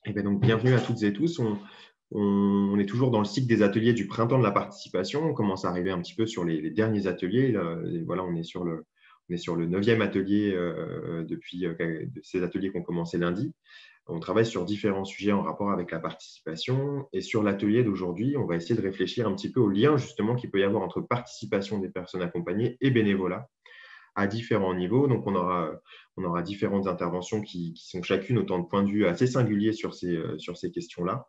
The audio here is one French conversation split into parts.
Et bien donc, bienvenue à toutes et tous. On est toujours dans le cycle des ateliers du printemps de la participation. On commence à arriver un petit peu sur les derniers ateliers. Là, et voilà, on est sur le 9e atelier depuis de ces ateliers qui ont commencé lundi. On travaille sur différents sujets en rapport avec la participation. Et sur l'atelier d'aujourd'hui, on va essayer de réfléchir un petit peu au lien justement qu'il peut y avoir entre participation des personnes accompagnées et bénévolat à différents niveaux. Donc, on aura différentes interventions qui sont chacune autant de points de vue assez singuliers sur ces questions-là.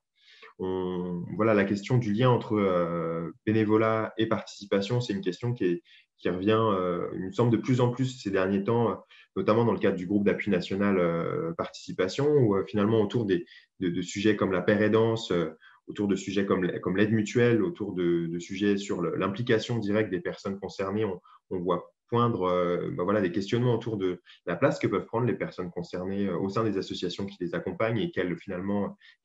Voilà, la question du lien entre bénévolat et participation, c'est une question qui revient, il me semble, de plus en plus ces derniers temps, notamment dans le cadre du groupe d'appui national participation, où finalement, autour de sujets comme la paire aidance, autour de sujets comme l'aide mutuelle, autour de sujets sur l'implication directe des personnes concernées, on voit poindre voilà, des questionnements autour de la place que peuvent prendre les personnes concernées au sein des associations qui les accompagnent et quelle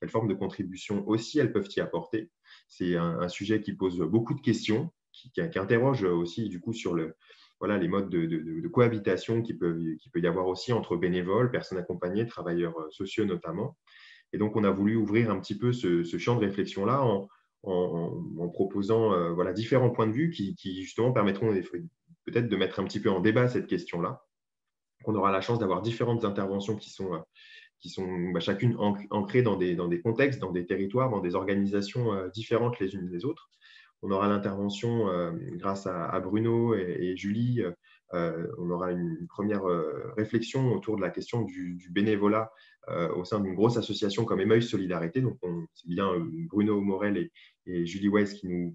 forme de contribution aussi elles peuvent y apporter. C'est un sujet qui pose beaucoup de questions, qui interroge aussi du coup sur voilà, les modes de cohabitation qui peut y avoir aussi entre bénévoles, personnes accompagnées, travailleurs sociaux notamment. Et donc, on a voulu ouvrir un petit peu ce champ de réflexion-là en proposant voilà, différents points de vue qui justement permettront peut-être de mettre un petit peu en débat cette question-là. On aura la chance d'avoir différentes interventions qui sont chacune ancrées dans des contextes, dans des territoires, dans des organisations différentes les unes des autres. On aura l'intervention grâce à Bruno et Julie. On aura une première réflexion autour de la question du bénévolat au sein d'une grosse association comme Emmaüs Solidarité. Donc, c'est bien Bruno Morel et Julie Weiss qui nous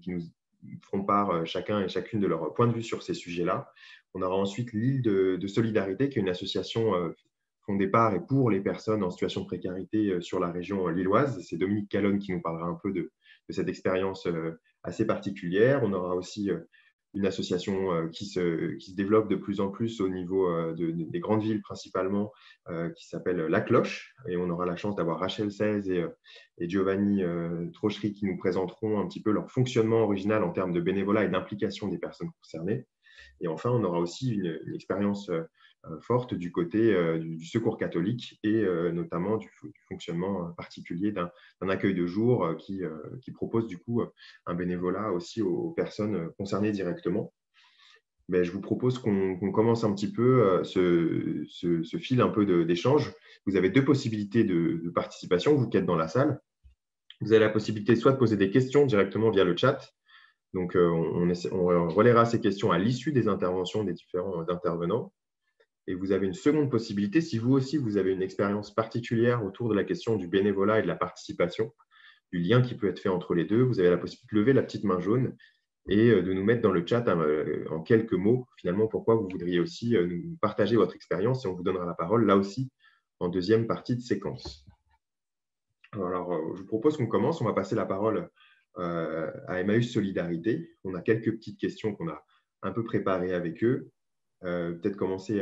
feront part chacun et chacune de leur point de vue sur ces sujets-là. On aura ensuite l'île de Solidarité, qui est une association fondée par et pour les personnes en situation de précarité sur la région lilloise. C'est Dominique Calonne qui nous parlera un peu de cette expérience assez particulière. On aura aussi une association qui se développe de plus en plus au niveau des grandes villes principalement, qui s'appelle La Cloche. Et on aura la chance d'avoir Rachel Seize et Giovanni Trochery qui nous présenteront un petit peu leur fonctionnement original en termes de bénévolat et d'implication des personnes concernées. Et enfin, on aura aussi une expérience forte du côté du secours catholique et notamment du fonctionnement particulier d'un accueil de jour qui propose du coup un bénévolat aussi aux personnes concernées directement. Mais je vous propose qu'on commence un petit peu ce fil un peu d'échange. Vous avez deux possibilités de participation, vous qui êtes dans la salle. Vous avez la possibilité soit de poser des questions directement via le chat. Donc, on relaiera ces questions à l'issue des interventions des différents intervenants. Et vous avez une seconde possibilité, si vous aussi, vous avez une expérience particulière autour de la question du bénévolat et de la participation, du lien qui peut être fait entre les deux, vous avez la possibilité de lever la petite main jaune et de nous mettre dans le chat en quelques mots, finalement, pourquoi vous voudriez aussi nous partager votre expérience et on vous donnera la parole, là aussi, en deuxième partie de séquence. Alors, je vous propose qu'on commence. On va passer la parole à Emmaüs Solidarité. On a quelques petites questions qu'on a un peu préparées avec eux. Peut-être commencer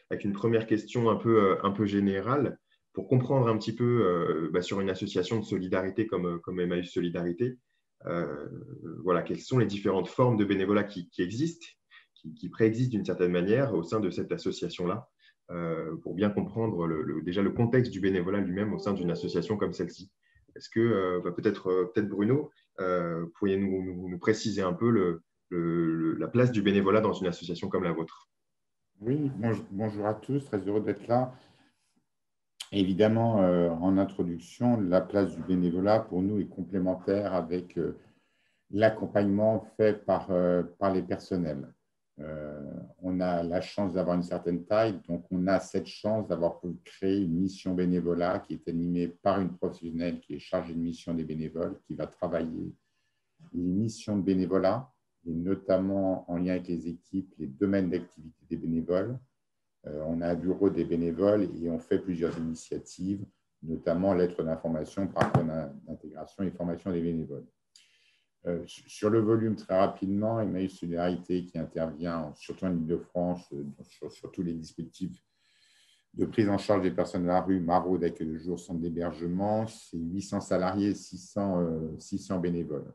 avec une première question un peu générale pour comprendre un petit peu sur une association de solidarité comme Emmaüs Solidarité. Voilà, quelles sont les différentes formes de bénévolat qui existent, qui préexistent d'une certaine manière au sein de cette association-là, pour bien comprendre déjà le contexte du bénévolat lui-même au sein d'une association comme celle-ci. Est-ce que peut-être Bruno, pourriez nous préciser un peu la place du bénévolat dans une association comme la vôtre? Oui, bonjour à tous, très heureux d'être là. Évidemment, en introduction, la place du bénévolat pour nous est complémentaire avec l'accompagnement fait par les personnels. On a la chance d'avoir une certaine taille, donc on a cette chance d'avoir pu créer une mission bénévolat qui est animée par une professionnelle qui est chargée de mission des bénévoles, qui va travailler les missions de bénévolat, et notamment en lien avec les équipes, les domaines d'activité des bénévoles. On a un bureau des bénévoles et on fait plusieurs initiatives, notamment lettres d'information, parcours d'intégration et formation des bénévoles. Sur le volume, très rapidement, Emmaüs Solidarité qui intervient surtout en Île-de-France sur tous les dispositifs de prise en charge des personnes de la rue, maraude, d'accueil de jour, centre d'hébergement, c'est 800 salariés, 600 bénévoles.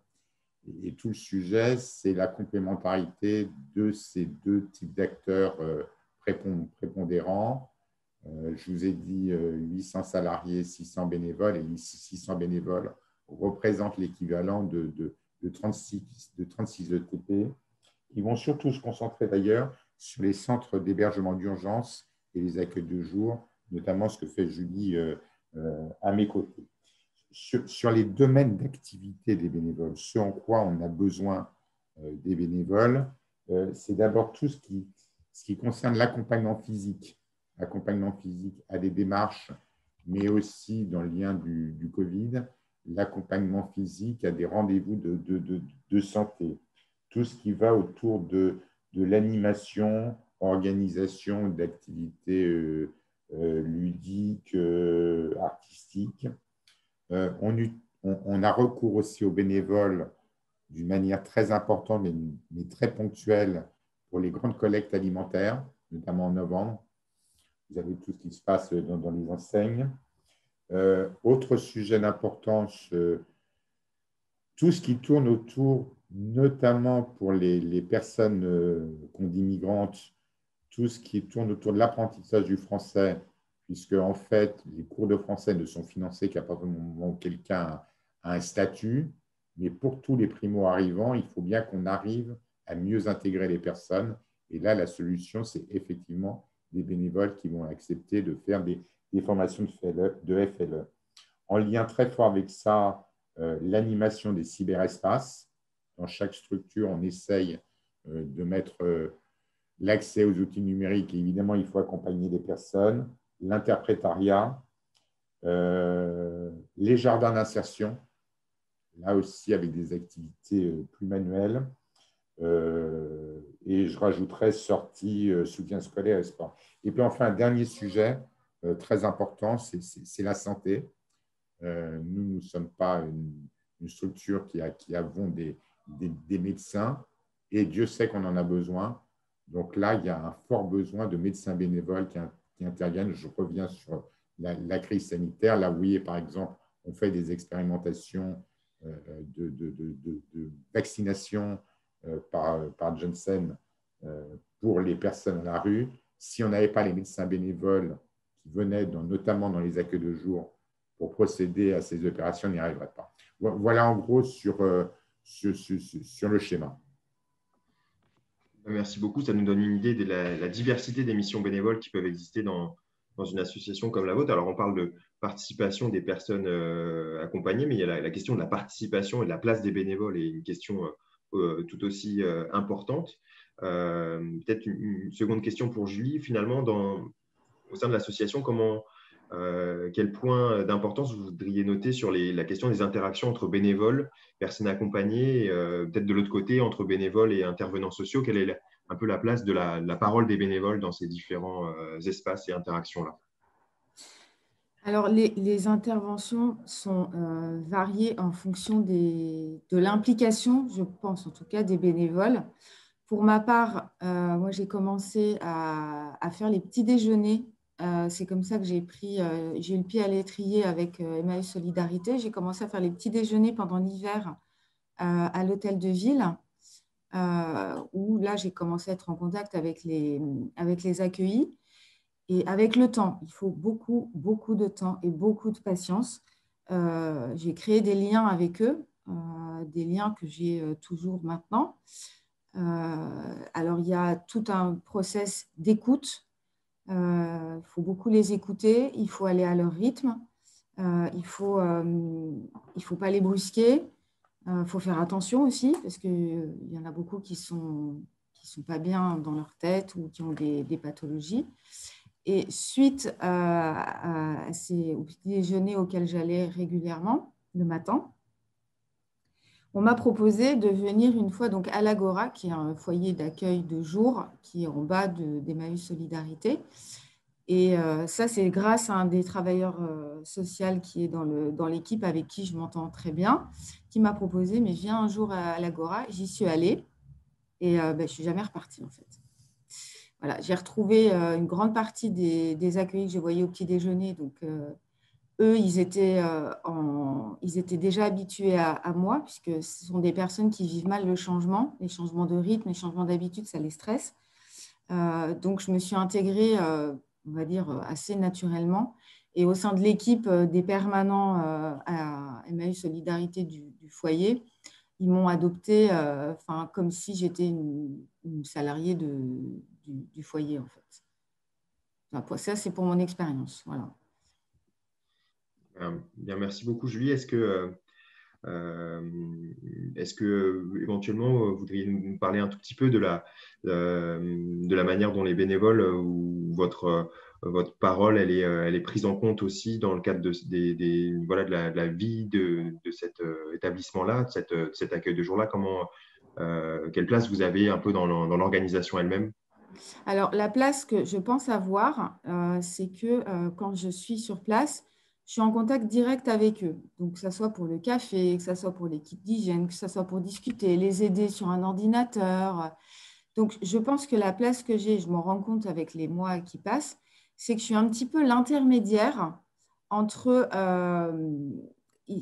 Et tout le sujet, c'est la complémentarité de ces deux types d'acteurs prépondérants Je vous ai dit 800 salariés, 600 bénévoles, et les 600 bénévoles représentent l'équivalent de 36 ETP. Ils vont surtout se concentrer d'ailleurs sur les centres d'hébergement d'urgence et les accueils de jour, notamment ce que fait Julie à mes côtés. Sur les domaines d'activité des bénévoles, ce en quoi on a besoin des bénévoles, c'est d'abord tout ce qui concerne l'accompagnement physique à des démarches, mais aussi dans le lien du Covid, l'accompagnement physique à des rendez-vous de santé. Tout ce qui va autour de l'animation, organisation d'activités ludiques, artistiques. On a recours aussi aux bénévoles d'une manière très importante, mais très ponctuelle, pour les grandes collectes alimentaires, notamment en novembre. Vous avez tout ce qui se passe dans les enseignes. Autre sujet d'importance, tout ce qui tourne autour, notamment pour les personnes qu'on dit migrantes, tout ce qui tourne autour de l'apprentissage du français, puisque en fait, les cours de français ne sont financés qu'à partir du moment où quelqu'un a un statut. Mais pour tous les primo-arrivants, il faut bien qu'on arrive à mieux intégrer les personnes. Et là, la solution, c'est effectivement des bénévoles qui vont accepter de faire des formations de FLE. En lien très fort avec ça, l'animation des cyberespaces. Dans chaque structure, on essaye de mettre l'accès aux outils numériques. Et évidemment, il faut accompagner les personnes, l'interprétariat, les jardins d'insertion, là aussi avec des activités plus manuelles. Et je rajouterais sortie, soutien scolaire et sport. Et puis enfin, un dernier sujet très important, c'est la santé. Nous ne sommes pas une structure qui avons des médecins, et Dieu sait qu'on en a besoin. Donc là, il y a un fort besoin de médecins bénévoles qui interviennent. Je reviens sur la crise sanitaire. Là, vous voyez, par exemple, on fait des expérimentations de vaccination par Janssen pour les personnes à la rue. Si on n'avait pas les médecins bénévoles qui venaient notamment dans les accueils de jour pour procéder à ces opérations, on n'y arriverait pas. Voilà en gros sur le schéma. Merci beaucoup. Ça nous donne une idée de la diversité des missions bénévoles qui peuvent exister dans une association comme la vôtre. Alors, on parle de participation des personnes accompagnées, mais il y a la question de la participation et de la place des bénévoles est une question tout aussi importante. Peut-être une seconde question pour Julie. Finalement, au sein de l'association, quel point d'importance vous voudriez noter sur la question des interactions entre bénévoles, personnes accompagnées, peut-être de l'autre côté, entre bénévoles et intervenants sociaux? Quelle est un peu la place de la parole des bénévoles dans ces différents espaces et interactions-là? Alors, les interventions sont variées en fonction de l'implication, je pense en tout cas, des bénévoles. Pour ma part, moi, j'ai commencé à faire les petits déjeuners. C'est comme ça que j'ai eu le pied à l'étrier avec Emmaüs Solidarité. J'ai commencé à faire les petits déjeuners pendant l'hiver à l'hôtel de ville, où là, j'ai commencé à être en contact avec les accueillis. Et avec le temps, il faut beaucoup, beaucoup de temps et beaucoup de patience. J'ai créé des liens avec eux, des liens que j'ai toujours maintenant. Alors, il y a tout un process d'écoute. Il faut beaucoup les écouter, il faut aller à leur rythme, il ne faut pas les brusquer, il faut faire attention aussi, parce qu'il y en a beaucoup qui sont pas bien dans leur tête ou qui ont des pathologies. Et suite au petit déjeuner auquel j'allais régulièrement le matin, on m'a proposé de venir une fois donc à l'Agora, qui est un foyer d'accueil de jour qui est en bas d'Emmaüs Solidarité. Et ça, c'est grâce à un des travailleurs sociaux qui est dans l'équipe avec qui je m'entends très bien, qui m'a proposé, mais viens un jour à l'Agora. J'y suis allée et je ne suis jamais repartie en fait. Voilà, j'ai retrouvé une grande partie des accueillis que je voyais au petit déjeuner. Donc, eux, ils étaient déjà habitués à moi, puisque ce sont des personnes qui vivent mal le changement, les changements de rythme, les changements d'habitude, ça les stresse. Donc, je me suis intégrée on va dire, assez naturellement. Et au sein de l'équipe des permanents à Emmaüs Solidarité du foyer, ils m'ont adoptée comme si j'étais une salariée du foyer, en fait. Enfin, ça, c'est pour mon expérience. Voilà. Bien, merci beaucoup, Julie. Est-ce que éventuellement, vous voudriez nous parler un tout petit peu de la manière dont les bénévoles ou votre parole elle est prise en compte aussi dans le cadre voilà, de la vie de cet établissement-là, de cet accueil de jour-là? Quelle place vous avez un peu dans l'organisation elle-même? Alors, la place que je pense avoir, c'est que quand je suis sur place, je suis en contact direct avec eux. Donc, que ce soit pour le café, que ce soit pour l'équipe d'hygiène, que ce soit pour discuter, les aider sur un ordinateur. Donc, je pense que la place que j'ai, je m'en rends compte avec les mois qui passent, c'est que je suis un petit peu l'intermédiaire entre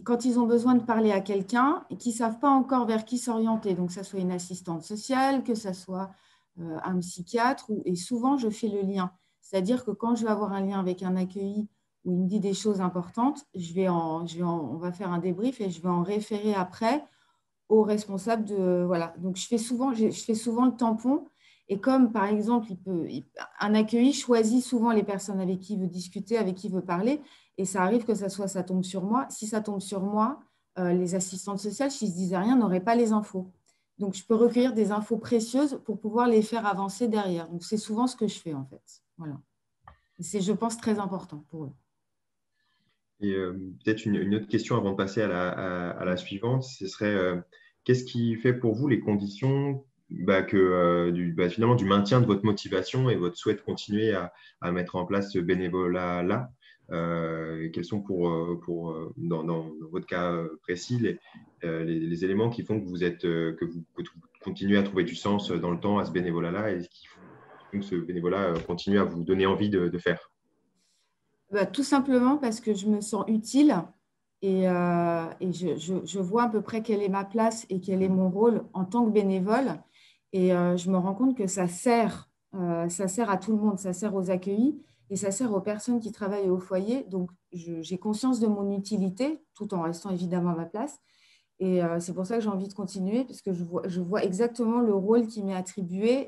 quand ils ont besoin de parler à quelqu'un et qui ne savent pas encore vers qui s'orienter. Donc, que ce soit une assistante sociale, que ce soit un psychiatre, et souvent, je fais le lien. C'est-à-dire que quand je vais avoir un lien avec un accueilli où il me dit des choses importantes, on va faire un débrief et je vais en référer après au responsable de… Voilà. Donc, je fais souvent le tampon. Et comme, par exemple, un accueilli choisit souvent les personnes avec qui il veut discuter, avec qui il veut parler. Et ça arrive que ça tombe sur moi. Si ça tombe sur moi, les assistantes sociales, s'ils ne se disaient rien, n'auraient pas les infos. Donc, je peux recueillir des infos précieuses pour pouvoir les faire avancer derrière. Donc, c'est souvent ce que je fais, en fait. Voilà. C'est, je pense, très important pour eux. Et peut-être une autre question avant de passer à la suivante, ce serait qu'est-ce qui fait pour vous les conditions finalement du maintien de votre motivation et votre souhait de continuer à mettre en place ce bénévolat-là? Quels sont dans votre cas précis les éléments qui font que que vous continuez à trouver du sens dans le temps à ce bénévolat-là et qui font que ce bénévolat continue à vous donner envie de faire? Tout simplement parce que je me sens utile et je vois à peu près quelle est ma place et quel est mon rôle en tant que bénévole. Et je me rends compte que ça sert à tout le monde, ça sert aux accueillis et ça sert aux personnes qui travaillent au foyer. Donc, j'ai conscience de mon utilité tout en restant évidemment à ma place. Et c'est pour ça que j'ai envie de continuer parce que je vois exactement le rôle qui m'est attribué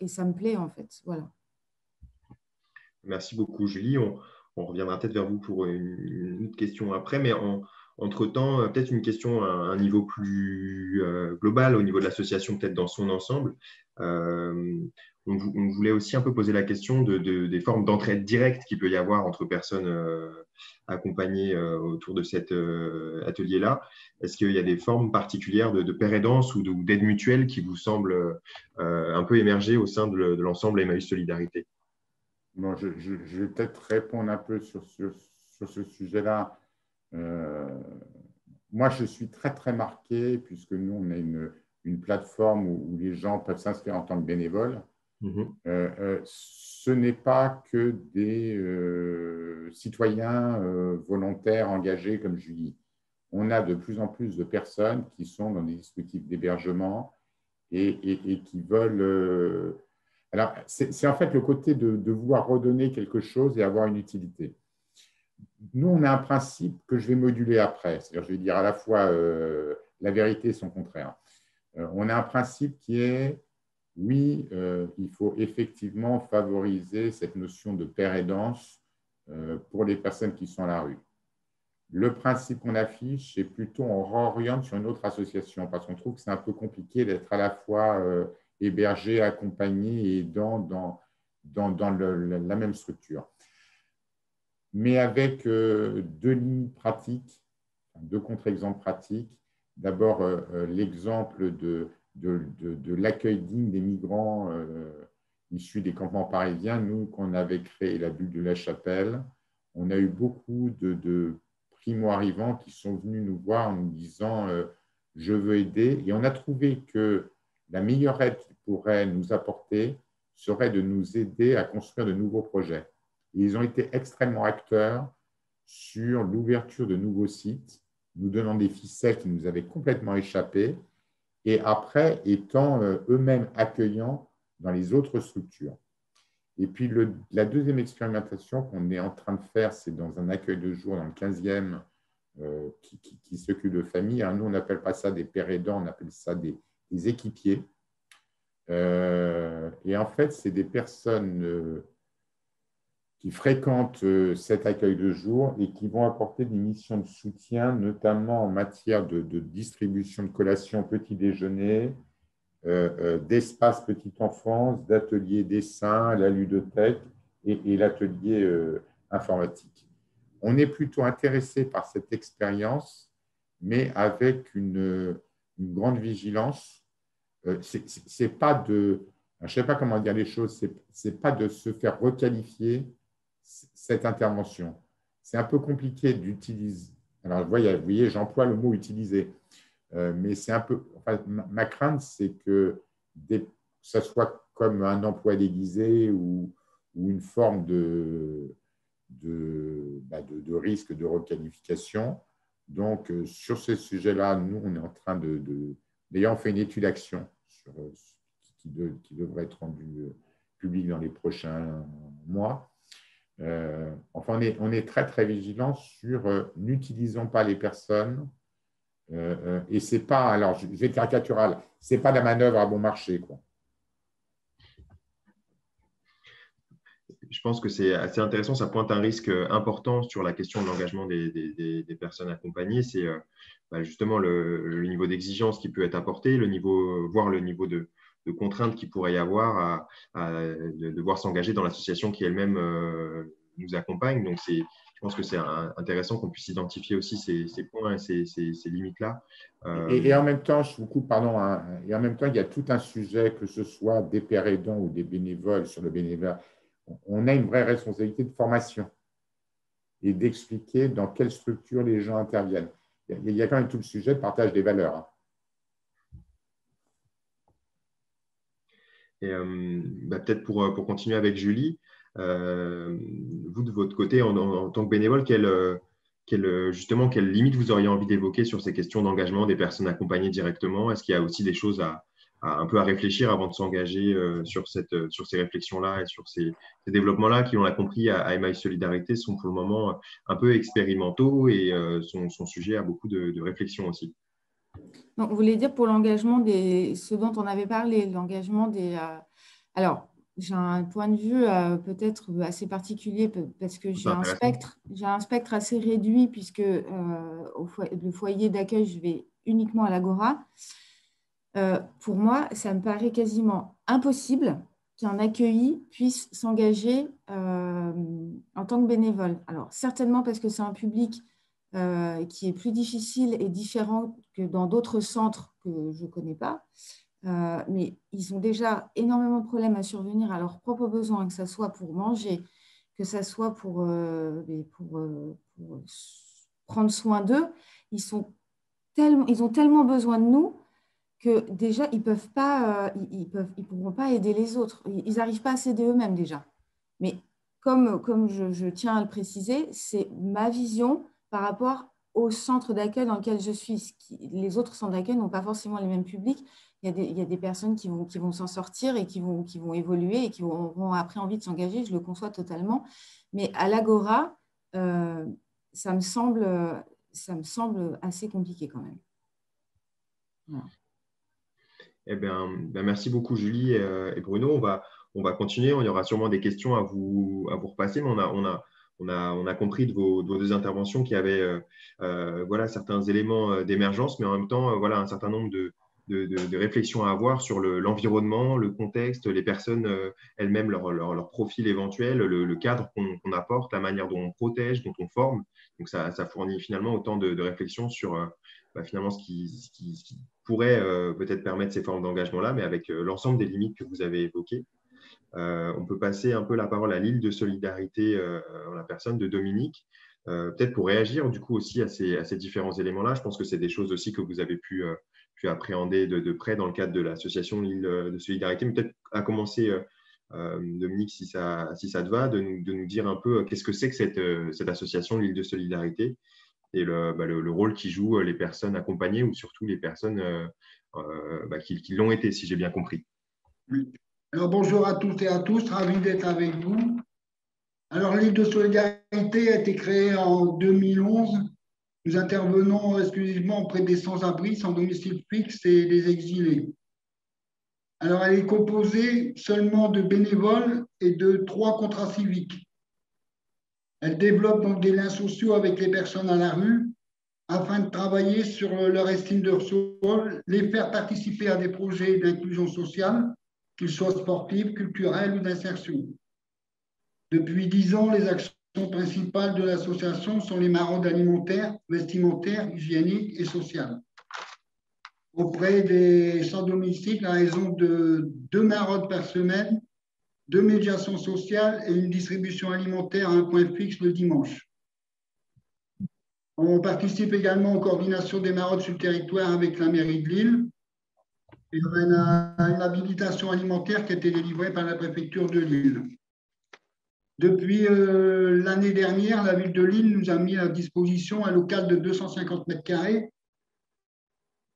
et ça me plaît en fait. Voilà. Merci beaucoup, Julie. On reviendra peut-être vers vous pour une autre question après, mais entre-temps, peut-être une question à un niveau plus global, au niveau de l'association, peut-être dans son ensemble. Euh, on voulait aussi un peu poser la question des formes d'entraide directe qu'il peut y avoir entre personnes accompagnées autour de cet atelier-là. Est-ce qu'il y a des formes particulières de pair aidance ou d'aide mutuelle qui vous semblent un peu émerger au sein de l'ensemble Emmaüs Solidarité? Bon, je vais peut-être répondre un peu sur ce sujet-là. Moi, je suis très, très marqué, puisque nous, on a une plateforme où les gens peuvent s'inscrire en tant que bénévoles. Ce n'est pas que des citoyens volontaires engagés comme Julie. On a de plus en plus de personnes qui sont dans des dispositifs d'hébergement et qui veulent… Alors, c'est en fait le côté de vouloir redonner quelque chose et avoir une utilité. Nous, on a un principe que je vais moduler après. C'est-à-dire, je vais dire à la fois la vérité et son contraire. On a un principe qui est, oui, il faut effectivement favoriser cette notion de pair aidance pour les personnes qui sont à la rue. Le principe qu'on affiche, c'est plutôt on réoriente sur une autre association parce qu'on trouve que c'est un peu compliqué d'être à la fois hébergé, accompagné et dans la même structure. Mais avec deux lignes pratiques, deux contre-exemples pratiques. D'abord, l'exemple de l'accueil digne des migrants issus des campements parisiens. Nous, qu'on avait créé la bulle de la Chapelle, on a eu beaucoup de primo-arrivants qui sont venus nous voir en nous disant je veux aider. Et on a trouvé que la meilleure aide qu'ils pourraient nous apporter serait de nous aider à construire de nouveaux projets. Et ils ont été extrêmement acteurs sur l'ouverture de nouveaux sites, nous donnant des ficelles qui nous avaient complètement échappé, et après étant eux-mêmes accueillants dans les autres structures. Et puis, la deuxième expérimentation qu'on est en train de faire, c'est dans un accueil de jour dans le 15e qui s'occupe de famille. Nous, on n'appelle pas ça des pères aidants, on appelle ça des équipiers. Et en fait, c'est des personnes qui fréquentent cet accueil de jour et qui vont apporter des missions de soutien, notamment en matière de distribution de collations petit déjeuner, d'espace petite enfance, d'atelier dessin, la ludothèque et l'atelier informatique. On est plutôt intéressé par cette expérience, mais avec une grande vigilance. C'est pas de, je ne sais pas comment dire les choses, c'est pas de se faire requalifier cette intervention. C'est un peu compliqué d'utiliser. Alors, vous voyez, j'emploie le mot utiliser, mais c'est un peu. Enfin, ma crainte, c'est que ça soit comme un emploi déguisé ou une forme de risque de requalification. Donc, sur ces sujets-là, nous, on est en train d'ailleurs, on fait une étude d'action qui devrait être rendue publique dans les prochains mois. Enfin, on est très, très vigilant sur n'utilisons pas les personnes. Et c'est pas, alors je vais être caricatural, c'est pas la manœuvre à bon marché, quoi. Je pense que c'est assez intéressant. Ça pointe un risque important sur la question de l'engagement des personnes accompagnées. C'est justement le niveau d'exigence qui peut être apporté, voire le niveau de contrainte qu'il pourrait y avoir de devoir s'engager dans l'association qui elle-même nous accompagne. Donc, je pense que c'est intéressant qu'on puisse identifier aussi ces points et ces limites-là. Et en même temps, je vous coupe, pardon, et en même temps, il y a tout un sujet, que ce soit des pères aidants ou des bénévoles sur le bénévolat. On a une vraie responsabilité de formation et d'expliquer dans quelle structure les gens interviennent. Il y a quand même tout le sujet de partage des valeurs. Et peut-être pour continuer avec Julie, vous de votre côté, en tant que bénévole, justement, quelles limites vous auriez envie d'évoquer sur ces questions d'engagement des personnes accompagnées directement? Est-ce qu'il y a aussi des choses un peu à réfléchir avant de s'engager sur ces réflexions-là et sur ces développements-là qui, on l'a compris, à Emmaüs Solidarité, sont pour le moment un peu expérimentaux et sont sujets à beaucoup de réflexions aussi. Donc, vous voulez dire pour l'engagement ce dont on avait parlé, l'engagement des… alors, j'ai un point de vue peut-être assez particulier parce que j'ai un spectre assez réduit puisque le foyer d'accueil, je vais uniquement à l'Agora. Pour moi, ça me paraît quasiment impossible qu'un accueilli puisse s'engager en tant que bénévole. Alors, certainement parce que c'est un public qui est plus difficile et différent que dans d'autres centres que je ne connais pas. Mais ils ont déjà énormément de problèmes à survenir à leurs propres besoins, que ce soit pour manger, que ce soit pour prendre soin d'eux. Ils ont tellement besoin de nous que déjà, ils pourront pas aider les autres. Ils n'arrivent pas à s'aider eux-mêmes déjà. Mais comme je tiens à le préciser, c'est ma vision par rapport au centre d'accueil dans lequel je suis. Les autres centres d'accueil n'ont pas forcément les mêmes publics. Il y a des personnes qui vont s'en sortir et qui vont évoluer et qui auront après envie de s'engager. Je le conçois totalement. Mais à l'Agora, ça me semble assez compliqué quand même. Voilà. Eh bien, merci beaucoup, Julie et Bruno. On va continuer. Il y aura sûrement des questions à vous repasser, mais on a compris de vos deux interventions qu'il y avait voilà, certains éléments d'émergence, mais en même temps, voilà, un certain nombre de réflexions à avoir sur l'environnement, le contexte, les personnes elles-mêmes, leur profil éventuel, le cadre qu'on apporte, la manière dont on protège, dont on forme. Donc, ça fournit finalement autant de réflexions sur finalement ce qui pourrait peut-être permettre ces formes d'engagement-là, mais avec l'ensemble des limites que vous avez évoquées. On peut passer un peu la parole à l'île de solidarité en la personne de Dominique, peut-être pour réagir du coup aussi à ces différents éléments-là. Je pense que c'est des choses aussi que vous avez pu appréhender de près dans le cadre de l'association L'île de solidarité, mais peut-être à commencer, Dominique, si ça te va, de nous dire un peu qu'est-ce que c'est que cette association L'île de solidarité et le rôle qui jouent les personnes accompagnées ou surtout les personnes qui l'ont été, si j'ai bien compris. Oui, Alors, bonjour à toutes et à tous, ravi d'être avec vous. Alors, l'île de solidarité a été créée en 2011. Nous intervenons exclusivement auprès des sans-abri, sans domicile fixe et des exilés. Alors, elle est composée seulement de bénévoles et de 3 contrats civiques. Elle développe donc des liens sociaux avec les personnes à la rue afin de travailler sur leur estime de soi, les faire participer à des projets d'inclusion sociale, qu'ils soient sportifs, culturels ou d'insertion. Depuis 10 ans, les actions principales de l'association sont les maraudes alimentaires, vestimentaires, hygiéniques et sociales. Auprès des sans-domicile, à raison de 2 maraudes par semaine, 2 médiations sociales et une distribution alimentaire à un point fixe le dimanche. On participe également aux coordinations des maraudes sur le territoire avec la mairie de Lille. Il y a une habilitation alimentaire qui a été délivrée par la préfecture de Lille. Depuis l'année dernière, la ville de Lille nous a mis à disposition un local de 250 mètres carrés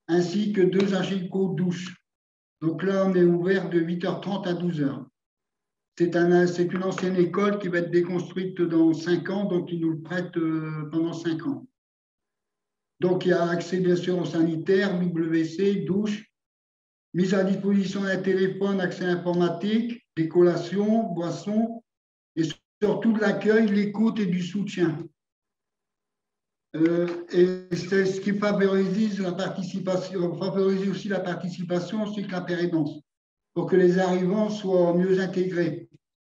ainsi que 2 agico-douches. Donc là, on est ouvert de 8h30 à 12h. C'est une ancienne école qui va être déconstruite dans 5 ans, donc ils nous le prêtent pendant 5 ans. Donc il y a accès bien sûr aux sanitaires, WC, douche, mise à disposition d'un téléphone, accès informatique, des collations, boissons, et surtout de l'accueil, l'écoute et du soutien. Et c'est ce qui favorise la participation, favorise aussi la participation ainsi que la péréquation, pour que les arrivants soient mieux intégrés.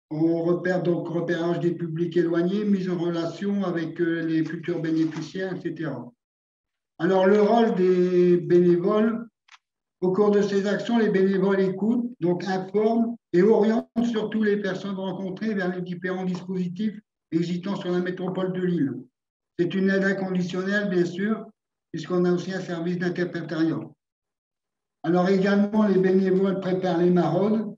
On repère donc repérage des publics éloignés, mise en relation avec les futurs bénéficiaires, etc. Alors, le rôle des bénévoles, au cours de ces actions, les bénévoles écoutent, donc informent et orientent surtout les personnes rencontrées vers les différents dispositifs existants sur la métropole de Lille. C'est une aide inconditionnelle, bien sûr, puisqu'on a aussi un service d'interprétariat. Alors également, les bénévoles préparent les maraudes,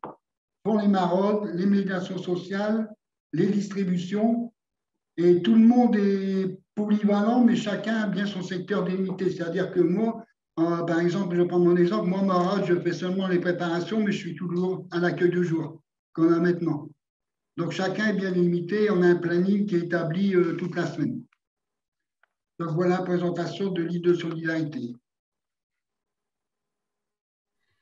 font les maraudes, les médiations sociales, les distributions, et tout le monde est polyvalent, mais chacun a bien son secteur délimité. C'est-à-dire que moi, par exemple, je prends mon exemple, moi, maraude, je fais seulement les préparations, mais je suis toujours à l'accueil de jour, qu'on a maintenant. Donc chacun est bien limité, on a un planning qui est établi toute la semaine. Donc voilà la présentation de l'île de solidarité.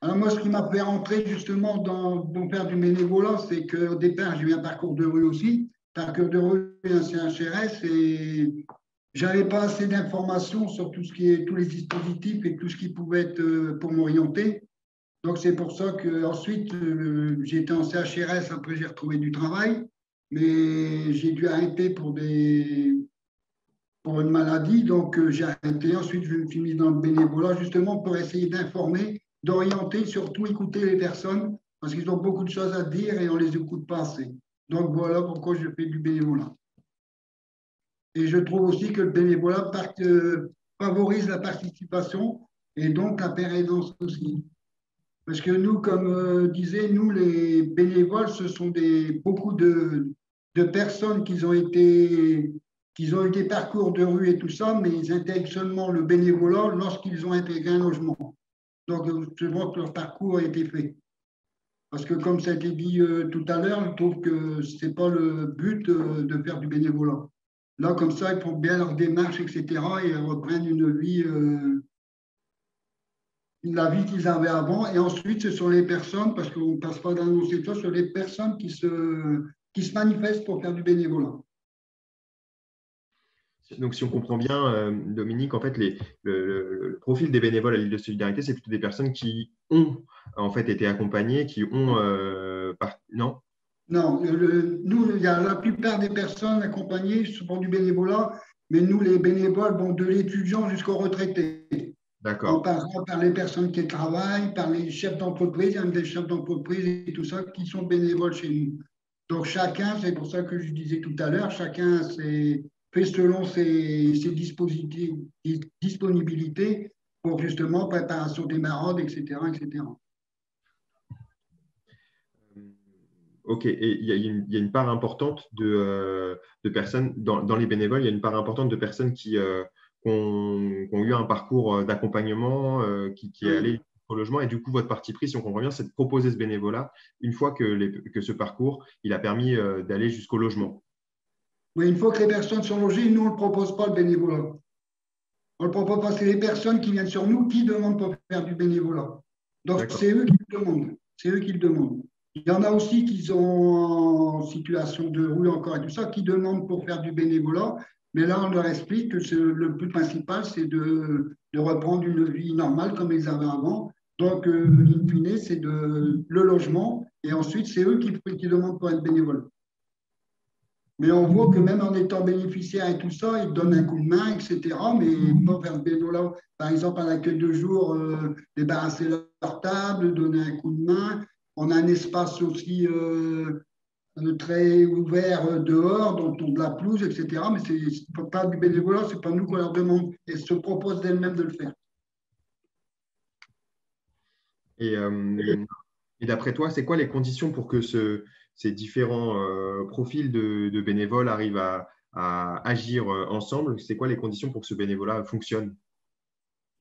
Alors moi, ce qui m'a fait rentrer justement dans faire du bénévolat, c'est qu'au départ, j'ai eu un parcours de rue aussi, parcours de rue et un CHRS, et j'avais pas assez d'informations sur tout ce qui est, tous les dispositifs et tout ce qui pouvait être pour m'orienter. Donc c'est pour ça qu'ensuite, j'ai été en CHRS, après j'ai retrouvé du travail, mais j'ai dû arrêter pour une maladie, donc j'ai arrêté. Ensuite, je me suis mis dans le bénévolat justement pour essayer d'informer, d'orienter, surtout écouter les personnes, parce qu'ils ont beaucoup de choses à dire et on ne les écoute pas assez. Donc voilà pourquoi je fais du bénévolat. Et je trouve aussi que le bénévolat favorise la participation et donc la péréquation aussi. Parce que nous, comme disait, nous, les bénévoles, ce sont beaucoup de personnes qui ont eu des parcours de rue et tout ça, mais ils intègrent seulement le bénévolat lorsqu'ils ont intégré un logement. Donc, je vois que leur parcours a été fait. Parce que, comme ça a été dit tout à l'heure, je trouve que ce n'est pas le but de faire du bénévolat. Là, comme ça, ils font bien leur démarche, etc. et reprennent une vie, la vie qu'ils avaient avant. Et ensuite, ce sont les personnes, parce qu'on ne passe pas d'annoncer ça, ce sont les personnes qui se manifestent pour faire du bénévolat. Donc, si on comprend bien, Dominique, en fait, le profil des bénévoles à l'île de solidarité, c'est plutôt des personnes qui ont en fait été accompagnées, qui ont non? Non, nous, il y a la plupart des personnes accompagnées pour du bénévolat, mais nous, les bénévoles, bon, de l'étudiant jusqu'au retraité. En passant par les personnes qui travaillent, par les chefs d'entreprise, il y a des chefs d'entreprise et tout ça qui sont bénévoles chez nous. Donc chacun, c'est pour ça que je disais tout à l'heure, chacun fait selon ses disponibilités pour justement préparation des maraudes, etc., etc. Ok, et il y a une part importante de personnes, dans les bénévoles, il y a une part importante de personnes qui ont eu un parcours d'accompagnement, qui est allé au logement. Et du coup, votre parti pris, si on comprend bien, c'est de proposer ce bénévolat une fois que ce parcours il a permis d'aller jusqu'au logement. Oui, une fois que les personnes sont logées, nous, on ne propose pas le bénévolat. On ne le propose pas, c'est les personnes qui viennent sur nous qui demandent pour faire du bénévolat. Donc, c'est eux qui le demandent. C'est eux qui le demandent. Il y en a aussi qui sont en situation de rouler encore et tout ça, qui demandent pour faire du bénévolat. Mais là, on leur explique que le but principal, c'est de reprendre une vie normale comme ils avaient avant. Donc, in fine, c'est le logement. Et ensuite, c'est eux qui demandent pour être bénévoles. Mais on voit que même en étant bénéficiaire et tout ça, ils donnent un coup de main, etc. Mais pas faire le bénévolat. Par exemple, à l'accueil de jour, débarrasser leur table, donner un coup de main. On a un espace aussi très ouvert dehors, dont on de la pelouse, etc. Mais ce n'est pas du bénévolat, ce n'est pas nous qu'on leur demande. Elles se proposent d'elles-mêmes de le faire. Et d'après toi, c'est quoi les conditions pour que ces différents profils de bénévoles arrivent à agir ensemble? C'est quoi les conditions pour que ce bénévolat fonctionne?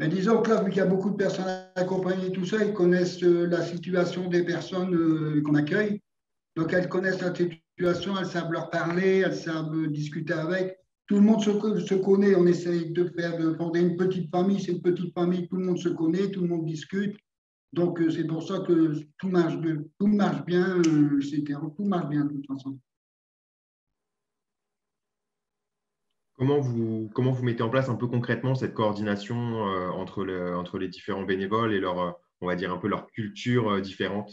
Mais disons que là, vu qu'il y a beaucoup de personnes accompagnées et tout ça, ils connaissent la situation des personnes qu'on accueille. Donc, elles connaissent la situation, elles savent leur parler, elles savent discuter avec. Tout le monde se connaît. On essaye de fonder une petite famille. C'est une petite famille, tout le monde se connaît, tout le monde discute. Donc, c'est pour ça que tout marche bien, etc. Tout marche bien, de toute façon. Comment vous mettez en place un peu concrètement cette coordination entre les différents bénévoles et on va dire un peu leur culture différente?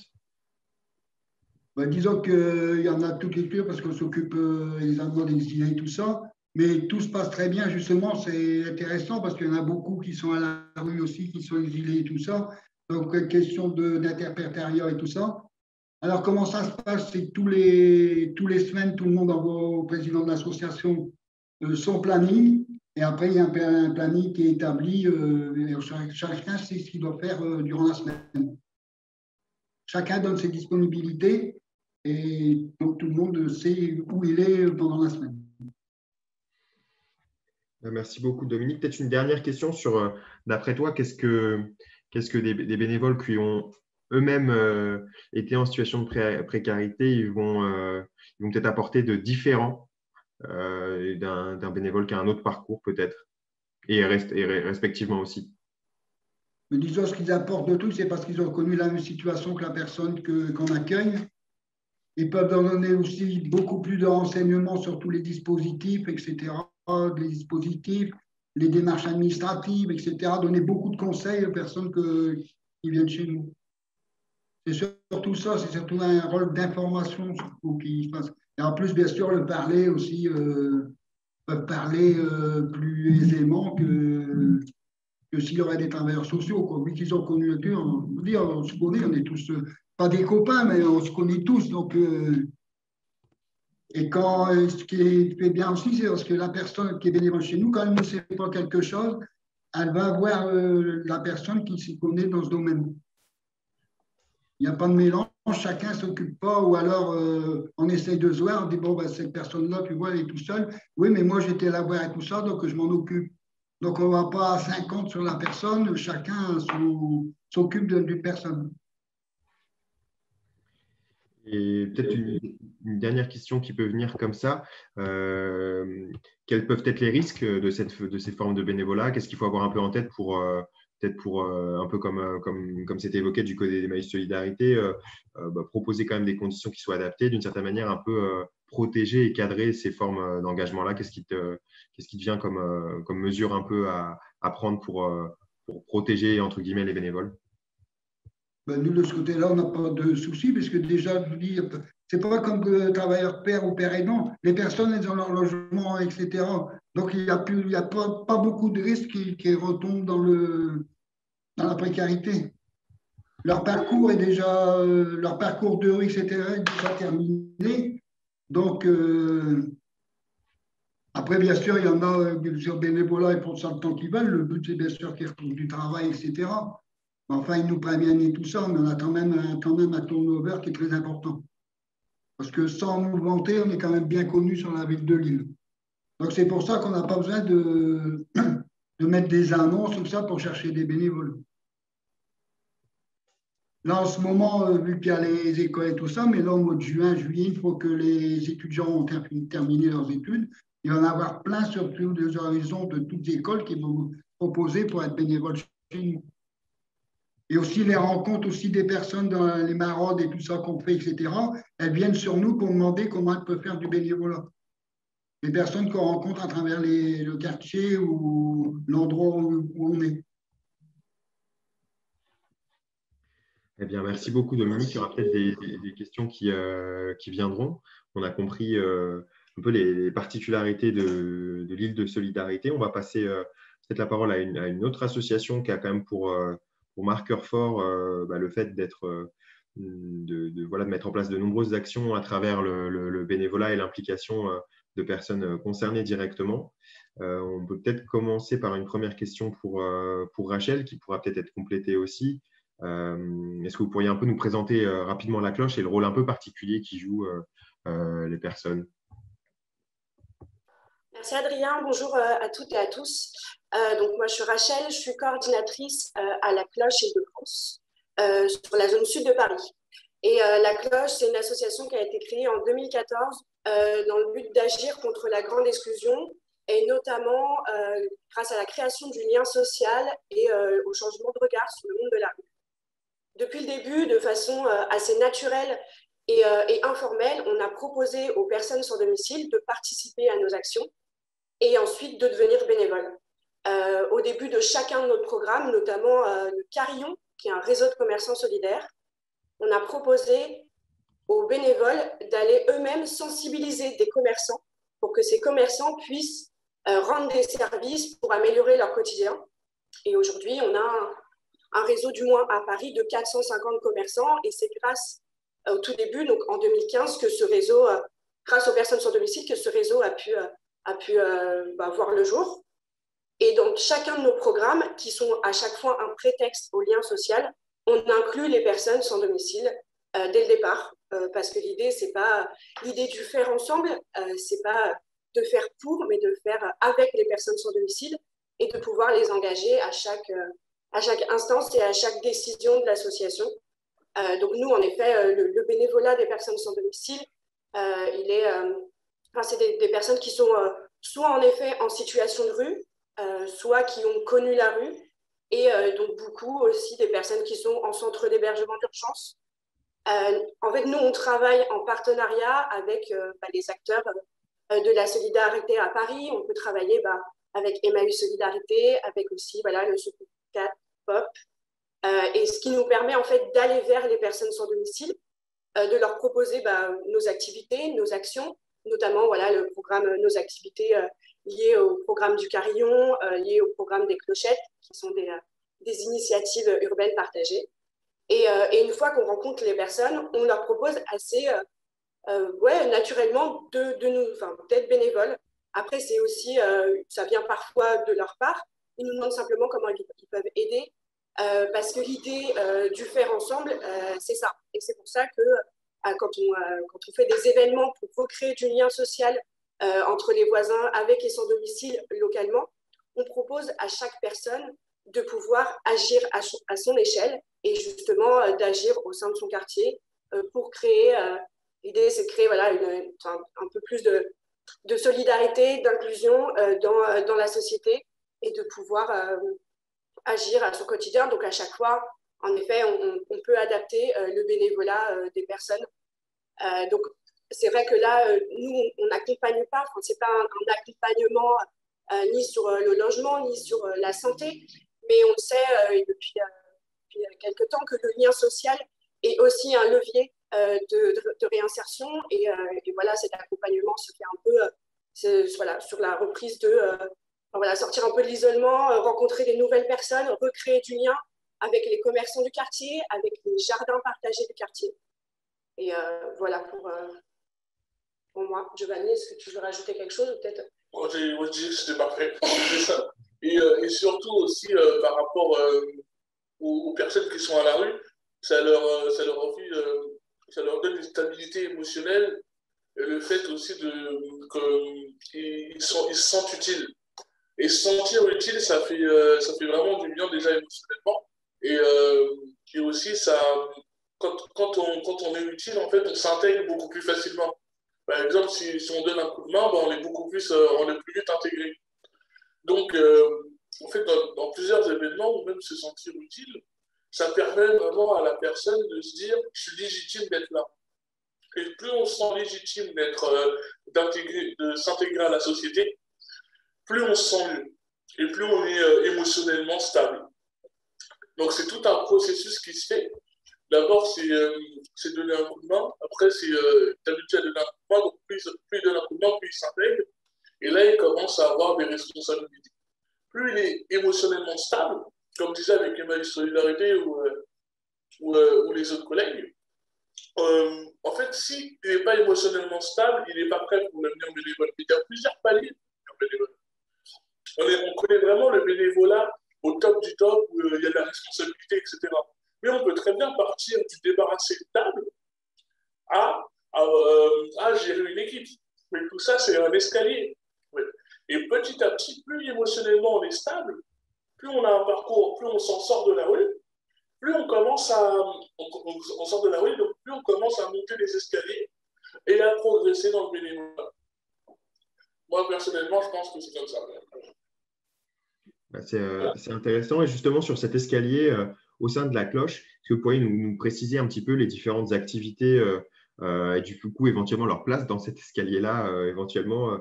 Disons qu'il y en a toutes les cultures parce qu'on s'occupe également des exilés et tout ça. Mais tout se passe très bien, justement. C'est intéressant parce qu'il y en a beaucoup qui sont à la rue aussi, qui sont exilés et tout ça. Donc, question d'interprétariat et tout ça. Alors, comment ça se passe? C'est que tous les semaines, tout le monde envoie au président de l'association son planning. Et après, il y a un planning qui est établi. Chacun sait ce qu'il doit faire durant la semaine. Chacun donne ses disponibilités. Et donc, tout le monde sait où il est pendant la semaine. Merci beaucoup, Dominique. Peut-être une dernière question sur, d'après toi, qu'est-ce que des bénévoles qui ont eux-mêmes été en situation de précarité, ils vont peut-être apporter de différent d'un bénévole qui a un autre parcours peut-être, et respectivement aussi. Mais disons, ce qu'ils apportent de tout, c'est parce qu'ils ont connu la même situation que la personne qu'on accueille. Ils peuvent donner aussi beaucoup plus de renseignements sur tous les dispositifs, etc., les dispositifs, les démarches administratives, etc., donner beaucoup de conseils aux personnes qui viennent chez nous. C'est surtout ça, c'est surtout un rôle d'information qui se passe. Et en plus, bien sûr, le parler aussi, peuvent parler plus aisément que s'il y aurait des travailleurs sociaux. Quoi. Vu qu'ils ont connu le cul, on se connaît, on est tous, pas des copains, mais on se connaît tous. Donc, et ce qui est bien aussi, c'est parce que la personne qui est bénévole chez nous, quand elle ne sait pas quelque chose, elle va voir la personne qui s'y connaît dans ce domaine. Il n'y a pas de mélange, chacun ne s'occupe pas, ou alors on essaye de se voir, on dit, bon, ben, cette personne-là, tu vois, elle est tout seule. Oui, mais moi, j'étais là voir et tout ça, donc je m'en occupe. Donc, on ne va pas à 50 sur la personne, chacun s'occupe d'une personne. Et peut-être une dernière question qui peut venir comme ça. Quels peuvent être les risques de ces formes de bénévolat? Qu'est-ce qu'il faut avoir un peu en tête peut-être pour un peu comme c'était évoqué du Code des Maïs Solidarité, proposer quand même des conditions qui soient adaptées, d'une certaine manière un peu protéger et cadrer ces formes d'engagement-là? Qu'est-ce qui te vient comme mesure un peu à prendre pour protéger, entre guillemets, les bénévoles? Nous, de ce côté-là, on n'a pas de souci, parce que déjà, je vous dis, c'est pas comme que travailleur père ou père aidant. Les personnes, elles ont leur logement, etc. Donc, il n'y a pas beaucoup de risques qui retombent dans la précarité. Leur parcours leur parcours de rue, etc., est déjà terminé. Donc, après, bien sûr, il y en a sur bénévolat, ils font ça le temps qu'ils veulent. Le but, c'est bien sûr qu'ils retrouvent du travail, etc. Enfin, ils nous préviennent et tout ça, mais on a quand même un turnover qui est très important. Parce que sans nous vanter, on est quand même bien connu sur la ville de Lille. Donc, c'est pour ça qu'on n'a pas besoin de mettre des annonces, tout ça, pour chercher des bénévoles. Là, en ce moment, vu qu'il y a les écoles et tout ça, mais là, au mois de juin, juillet, il faut que les étudiants ont terminé leurs études. Il va y en avoir plein sur tous les horizons de toutes les écoles qui vont proposer pour être bénévoles chez nous. Et aussi les rencontres aussi des personnes dans les maraudes et tout ça qu'on fait, etc. Elles viennent sur nous pour demander comment elles peuvent faire du bénévolat. Les personnes qu'on rencontre à travers le quartier ou l'endroit où on est. Eh bien, merci beaucoup, Dominique. Il y aura peut-être des questions qui viendront. On a compris un peu les particularités de l'île de Solidarité. On va passer peut-être la parole à une autre association qui a quand même pour marqueur fort le fait de mettre en place de nombreuses actions à travers le bénévolat et l'implication de personnes concernées directement. On peut peut-être commencer par une première question pour Rachel, qui pourra peut-être être complétée aussi. Est-ce que vous pourriez un peu nous présenter rapidement la cloche et le rôle un peu particulier qui jouent les personnes? Merci Adrien, bonjour à toutes et à tous. Donc moi je suis Rachel, je suis coordinatrice à la Cloche Île-de-France sur la zone sud de Paris. Et la Cloche, c'est une association qui a été créée en 2014 dans le but d'agir contre la grande exclusion et notamment grâce à la création du lien social et au changement de regard sur le monde de la rue. Depuis le début, de façon assez naturelle et informelle, on a proposé aux personnes sans domicile de participer à nos actions et ensuite de devenir bénévoles. Au début de chacun de nos programmes, notamment le Carillon, qui est un réseau de commerçants solidaires, on a proposé aux bénévoles d'aller eux-mêmes sensibiliser des commerçants pour que ces commerçants puissent rendre des services pour améliorer leur quotidien. Et aujourd'hui, on a un réseau, du moins à Paris, de 450 commerçants. Et c'est grâce au tout début, donc en 2015, que ce réseau, grâce aux personnes sans domicile, que ce réseau a pu voir le jour. Et dans chacun de nos programmes, qui sont à chaque fois un prétexte au lien social, on inclut les personnes sans domicile dès le départ. Parce que l'idée, c'est pas l'idée du faire ensemble, c'est pas de faire pour, mais de faire avec les personnes sans domicile et de pouvoir les engager à chaque instance et à chaque décision de l'association. Donc nous, en effet, le bénévolat des personnes sans domicile, c'est des personnes qui sont soit en effet en situation de rue, soit qui ont connu la rue, et donc beaucoup aussi des personnes qui sont en centre d'hébergement d'urgence. En fait, nous, on travaille en partenariat avec les acteurs de la solidarité à Paris. On peut travailler avec Emmaüs Solidarité, avec aussi le Secours 4, POP, et ce qui nous permet en fait d'aller vers les personnes sans domicile, de leur proposer nos activités, nos actions, notamment le programme Nos activités liées au programme du Carillon, liées au programme des Clochettes, qui sont des initiatives urbaines partagées. Et une fois qu'on rencontre les personnes, on leur propose assez naturellement d'être bénévoles. Après, c'est aussi, ça vient parfois de leur part. Ils nous demandent simplement comment ils peuvent aider, parce que l'idée du faire ensemble, c'est ça. Et c'est pour ça que quand on fait des événements pour recréer du lien social entre les voisins avec et sans domicile localement, on propose à chaque personne de pouvoir agir à son échelle et justement d'agir au sein de son quartier pour créer, l'idée c'est de créer un peu plus de solidarité, d'inclusion dans la société et de pouvoir agir à son quotidien. Donc à chaque fois, en effet, on peut adapter le bénévolat des personnes. Donc c'est vrai que là, nous, on n'accompagne pas, c'est pas un accompagnement ni sur le logement, ni sur la santé, mais on sait depuis quelques temps que le lien social est aussi un levier de réinsertion. Et voilà, cet accompagnement se fait un peu sur la reprise sortir un peu de l'isolement, rencontrer des nouvelles personnes, recréer du lien avec les commerçants du quartier, avec les jardins partagés du quartier. Et voilà pour moi. Giovanni, est-ce que tu veux rajouter quelque chose peut-être? Moi, je disais que c'était parfait. Et surtout aussi par rapport aux personnes qui sont à la rue, ça leur donne une stabilité émotionnelle et le fait aussi qu'ils se sentent utiles. Et se sentir utile, ça fait vraiment du bien déjà émotionnellement. Et Et aussi, quand on est utile, en fait, on s'intègre beaucoup plus facilement. Par exemple, si on donne un coup de main, ben, on est plus vite intégré. Donc, en fait, dans plusieurs événements, ou même se sentir utile, ça permet vraiment à la personne de se dire, je suis légitime d'être là. Et plus on se sent légitime de s'intégrer à la société, plus on se sent mieux et plus on est émotionnellement stable. Donc, c'est tout un processus qui se fait. D'abord, c'est donner un coup de main. Après, c'est d'habitude à donner un coup de main. Donc, plus il donne un coup de main, plus il s'intègre. Et là, il commence à avoir des responsabilités. Plus il est émotionnellement stable, comme disait avec Emmaüs Solidarité ou les autres collègues, en fait, s'il n'est pas émotionnellement stable, il n'est pas prêt pour devenir bénévole. Il y a plusieurs paliers pour devenir bénévole. On connaît vraiment le bénévolat au top du top, où il y a de la responsabilité, etc. Mais on peut très bien partir du débarrasser de table à gérer une équipe. Mais tout ça, c'est un escalier. Ouais. Et petit à petit, plus émotionnellement on est stable, plus on a un parcours, plus on s'en sort de la rue, plus on commence on sort de la rue, donc plus on commence à monter les escaliers et à progresser dans le bénévolat. Moi, personnellement, je pense que c'est comme ça. C'est intéressant. Et justement, sur cet escalier au sein de la cloche, est-ce que vous pourriez nous préciser un petit peu les différentes activités et du coup, éventuellement, leur place dans cet escalier-là, éventuellement,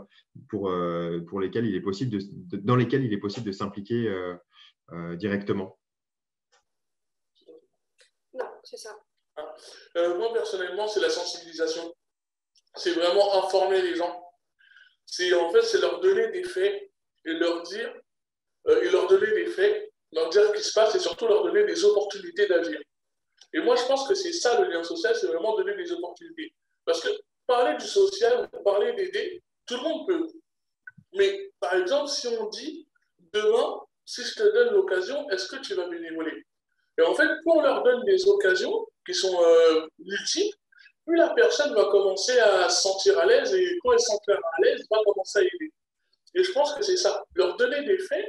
pour lesquelles il est possible dans lesquelles il est possible de s'impliquer directement? Non, c'est ça. Moi, personnellement, c'est la sensibilisation. C'est vraiment informer les gens. C'est leur donner des faits et leur dire leur dire ce qui se passe et surtout leur donner des opportunités d'agir. Et moi, je pense que c'est ça le lien social, c'est vraiment donner des opportunités. Parce que parler du social, parler d'aider, tout le monde peut. Mais par exemple, si on dit demain, si je te donne l'occasion, est-ce que tu vas bénévoler? Et en fait, plus on leur donne des occasions qui sont multiples, plus la personne va commencer à se sentir à l'aise et quand elle se sentira à l'aise, va commencer à aider. Et je pense que c'est ça, leur donner des faits,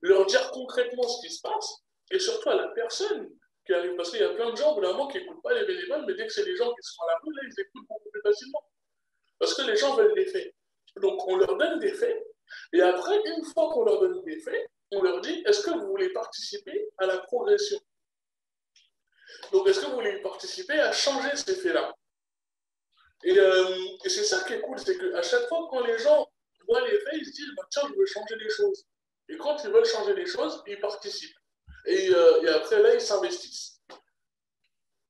leur dire concrètement ce qui se passe, et surtout à la personne qui arrive, parce qu'il y a plein de gens, vraiment, qui n'écoutent pas les bénévoles, mais dès que c'est les gens qui sont à la rue, là, ils écoutent beaucoup plus facilement. Parce que les gens veulent des faits. Donc, on leur donne des faits, et après, une fois qu'on leur donne des faits, on leur dit, est-ce que vous voulez participer à la progression? Donc, est-ce que vous voulez participer à changer ces faits-là? Et c'est ça qui est cool, c'est qu'à chaque fois, quand les gens voient les faits, ils se disent, bah, tiens, je veux changer les choses. Et quand ils veulent changer les choses, ils participent. Et après, là, ils s'investissent.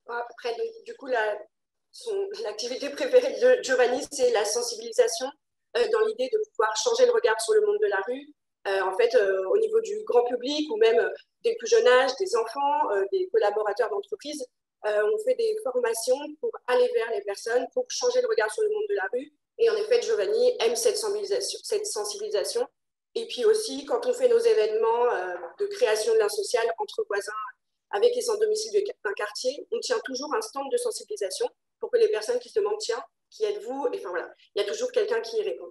Après, du coup, l'activité préférée de Giovanni, c'est la sensibilisation dans l'idée de pouvoir changer le regard sur le monde de la rue. En fait, au niveau du grand public ou même des plus jeunes âges, des enfants, des collaborateurs d'entreprise, on fait des formations pour aller vers les personnes, pour changer le regard sur le monde de la rue. Et en effet, Giovanni aime cette sensibilisation. Et puis aussi, quand on fait nos événements de création de lien social entre voisins avec les sans domicile d'un quartier, on tient toujours un stand de sensibilisation pour que les personnes qui se demandent, tiens, qui êtes-vous? Et enfin voilà, il y a toujours quelqu'un qui y répond.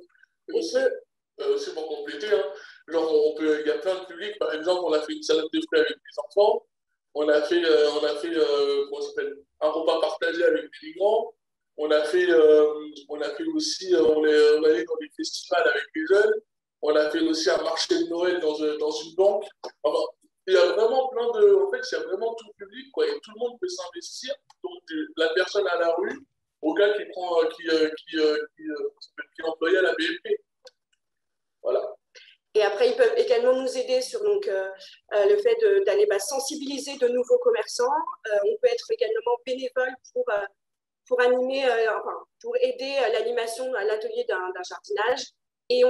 C'est pour compléter, hein. Genre, il y a plein de publics, par exemple, on a fait une salade de fruits avec des enfants, on a fait comment ça s'appelle, un repas partagé avec des migrants, on a fait aussi, on est allé dans des festivals avec les jeunes, on a fait aussi un marché de Noël dans une banque. Enfin, il y a vraiment en fait, il y a vraiment tout le public, quoi, et tout le monde peut s'investir, donc de la personne à la rue au gars qui est employé à la BNP. Voilà. Et après, ils peuvent également nous aider sur le fait d'aller sensibiliser de nouveaux commerçants. On peut être également bénévole pour animer, pour aider l'animation à l'atelier d'un jardinage. Et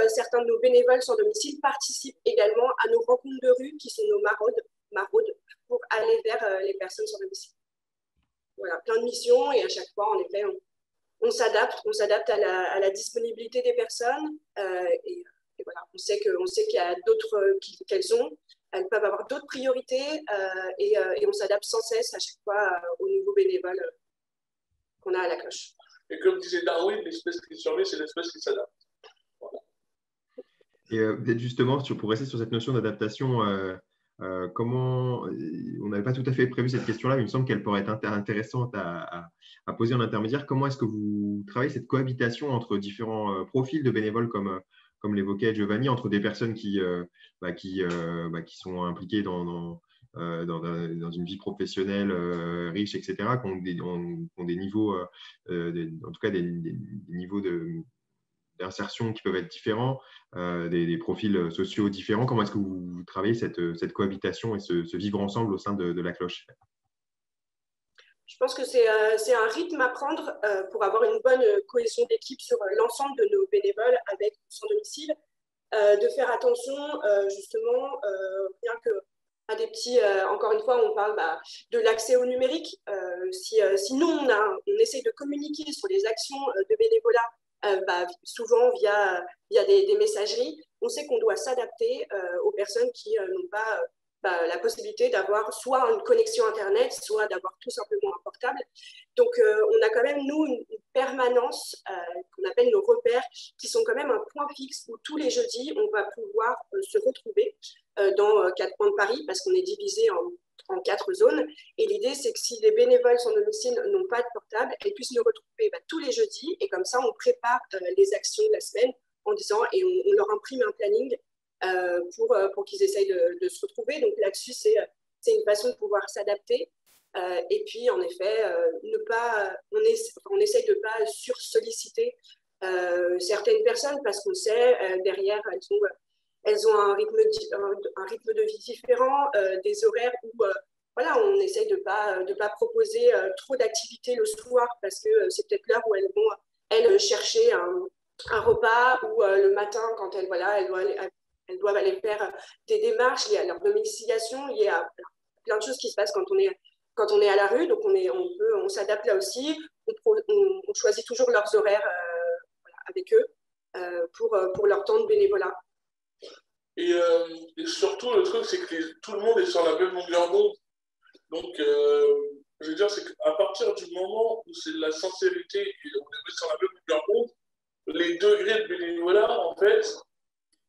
certains de nos bénévoles sans domicile participent également à nos rencontres de rue, qui sont nos maraudes pour aller vers les personnes sans domicile. Voilà, plein de missions et à chaque fois, en effet, on s'adapte à la disponibilité des personnes et voilà, on sait qu'il y a d'autres elles peuvent avoir d'autres priorités et on s'adapte sans cesse à chaque fois aux nouveaux bénévoles qu'on a à la cloche. Et comme disait Darwin, l'espèce qui survit, c'est l'espèce qui s'adapte. Voilà. Et peut-être justement, pour rester sur cette notion d'adaptation On n'avait pas tout à fait prévu cette question-là, mais il me semble qu'elle pourrait être intéressante à poser en intermédiaire. Comment est-ce que vous travaillez cette cohabitation entre différents profils de bénévoles, comme l'évoquait Giovanni, entre des personnes qui sont impliquées dans une vie professionnelle riche, etc., qui ont des niveaux, en tout cas des niveaux d'insertion qui peuvent être différents, des profils sociaux différents. Comment est-ce que vous travaillez cette cohabitation et ce vivre ensemble au sein de la cloche? Je pense que c'est un rythme à prendre pour avoir une bonne cohésion d'équipe sur l'ensemble de nos bénévoles avec son domicile, de faire attention justement, rien que à des petits, encore une fois, on parle de l'accès au numérique. Si nous, on essaie de communiquer sur les actions de bénévolat, souvent via des messageries, on sait qu'on doit s'adapter aux personnes qui n'ont pas la possibilité d'avoir soit une connexion Internet, soit d'avoir tout simplement un portable. Donc, on a quand même, nous, une permanence qu'on appelle nos repères, qui sont quand même un point fixe où tous les jeudis, on va pouvoir se retrouver dans 4 coins de Paris, parce qu'on est divisé en 4 zones. Et l'idée, c'est que si les bénévoles sans domicile n'ont pas de portable, elles puissent nous retrouver tous les jeudis. Et comme ça, on prépare les actions de la semaine en disant, et on leur imprime un planning pour qu'ils essayent de se retrouver. Donc là-dessus, c'est une façon de pouvoir s'adapter. Et puis, en effet, on essaye de ne pas sursolliciter certaines personnes parce qu'on sait, derrière, elles ont un rythme de vie différent, des horaires où voilà, on essaye de pas proposer trop d'activités le soir parce que c'est peut-être l'heure où elles vont chercher un repas ou le matin quand elles doivent aller faire des démarches liées à leur domiciliation, liées à plein de choses qui se passent quand on est à la rue. Donc on s'adapte là aussi, on choisit toujours leurs horaires avec eux pour leur temps de bénévolat. Et surtout, le truc, c'est que tout le monde est sur la même longueur d'onde. Donc, je veux dire, c'est qu'à partir du moment où c'est de la sincérité et on est sur la même longueur d'onde, les degrés de bénévolat, en fait,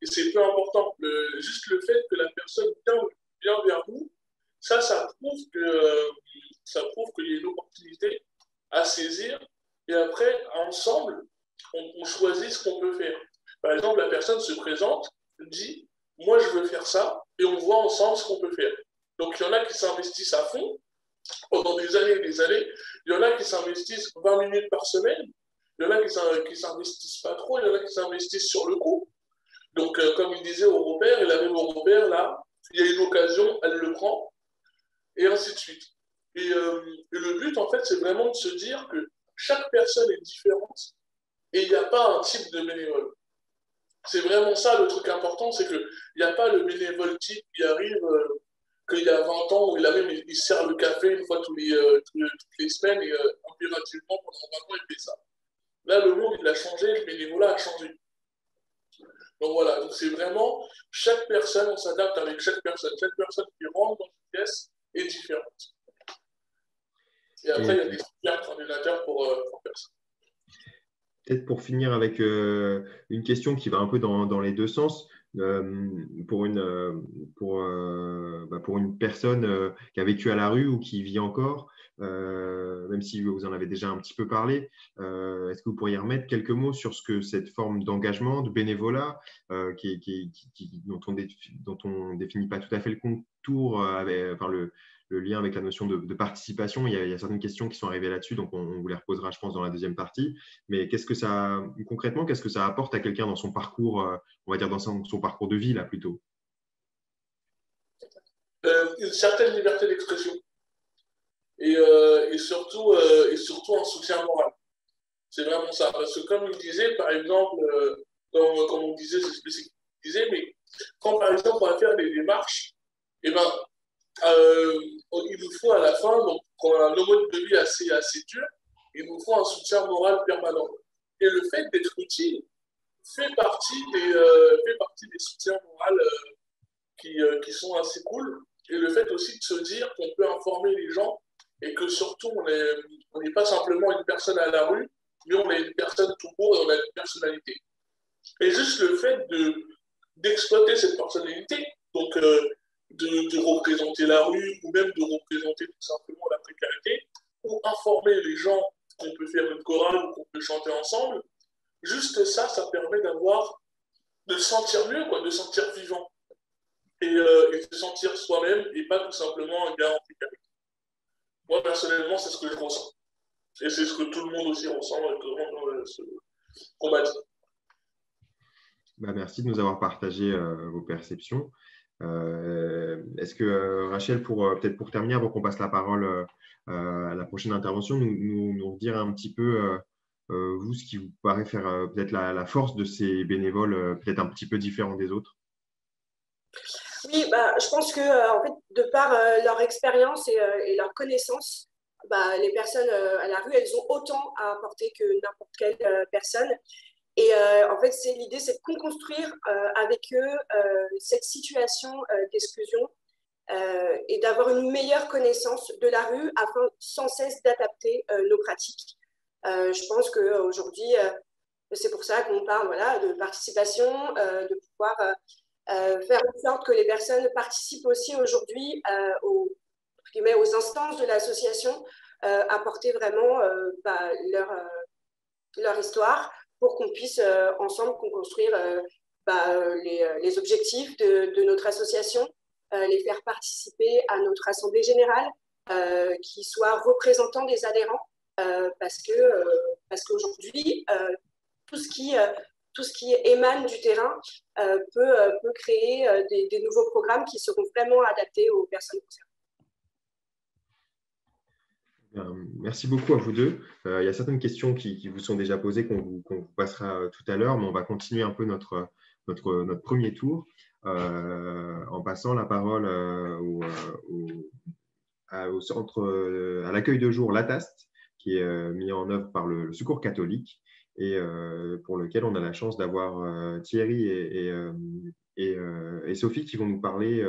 c'est peu important. Juste le fait que la personne vient vers nous, ça prouve qu'il y a une opportunité à saisir. Et après, ensemble, on choisit ce qu'on peut faire. Par exemple, la personne se présente, dit « moi, je veux faire ça », et on voit ensemble ce qu'on peut faire. Donc, il y en a qui s'investissent à fond pendant des années et des années. Il y en a qui s'investissent 20 minutes par semaine. Il y en a qui s'investissent pas trop. Il y en a qui s'investissent sur le coup. Donc, comme il disait au repère, et la même au repère, là, il y a une occasion, elle le prend, et ainsi de suite. Et le but, en fait, c'est vraiment de se dire que chaque personne est différente et il n'y a pas un type de bénévole. C'est vraiment ça le truc important, c'est qu'il n'y a pas le bénévole type qui arrive qu'il y a 20 ans où il sert le café une fois toutes les semaines et impérativement pendant 20 ans il fait ça. Là, le monde il a changé, le bénévolat a changé. Donc voilà, donc c'est vraiment chaque personne, on s'adapte avec chaque personne. Chaque personne qui rentre dans une pièce est différente. Et après, il y a des super coordinateurs pour personne. Peut-être pour finir avec une question qui va un peu dans les deux sens. Pour une personne qui a vécu à la rue ou qui vit encore, même si vous en avez déjà un petit peu parlé, est-ce que vous pourriez remettre quelques mots sur ce que cette forme d'engagement, de bénévolat, dont on définit pas tout à fait le contour, le lien avec la notion de participation. Il y a certaines questions qui sont arrivées là-dessus, donc on vous les reposera, je pense, dans la deuxième partie. Mais concrètement, qu'est-ce que ça apporte à quelqu'un dans son parcours, on va dire dans son parcours de vie, là, plutôt? Une certaine liberté d'expression. Et surtout un soutien moral. C'est vraiment ça. Parce que comme il disait, par exemple, comme on disait, c'est spécifique, mais quand, par exemple, on va faire des démarches, eh ben, il nous faut à la fin, donc quand on a un mode de vie assez dur, il nous faut un soutien moral permanent. Et le fait d'être utile fait partie des soutiens moraux qui sont assez cool. Et le fait aussi de se dire qu'on peut informer les gens et que surtout on n'est pas simplement une personne à la rue, mais on est une personne tout court et on a une personnalité. Et juste le fait d'exploiter cette personnalité, donc de représenter la rue ou même de représenter tout simplement la précarité ou informer les gens qu'on peut faire une chorale ou qu'on peut chanter ensemble. Juste ça, ça permet de se sentir mieux, quoi, de se sentir vivant et de se sentir soi-même et pas tout simplement un gars en précarité. Moi, personnellement, c'est ce que je ressens. Et c'est ce que tout le monde aussi ressent et tout le monde combat. Merci de nous avoir partagé vos perceptions. Est-ce que Rachel, peut-être pour terminer, avant qu'on passe la parole à la prochaine intervention, nous dire un petit peu, vous, ce qui vous paraît faire peut-être la force de ces bénévoles, peut-être un petit peu différents des autres? Oui, je pense que en fait, de par leur expérience et leur connaissance, les personnes à la rue, elles ont autant à apporter que n'importe quelle personne. Et en fait, l'idée, c'est de construire avec eux cette situation d'exclusion et d'avoir une meilleure connaissance de la rue afin sans cesse d'adapter nos pratiques. Je pense qu'aujourd'hui, c'est pour ça qu'on parle de participation, de pouvoir faire en sorte que les personnes participent aussi aujourd'hui aux instances de l'association, apporter vraiment leur histoire pour qu'on puisse ensemble construire les objectifs de notre association, les faire participer à notre assemblée générale, qui soient représentants des adhérents, parce qu'aujourd'hui, tout ce qui émane du terrain peut créer des nouveaux programmes qui seront vraiment adaptés aux personnes concernées. Merci beaucoup à vous deux. Il y a certaines questions qui vous sont déjà posées qu'on vous passera tout à l'heure, mais on va continuer un peu notre premier tour en passant la parole au centre, à l'accueil de jour Lataste, qui est mis en œuvre par le Secours catholique et pour lequel on a la chance d'avoir Thierry et Sophie qui vont nous parler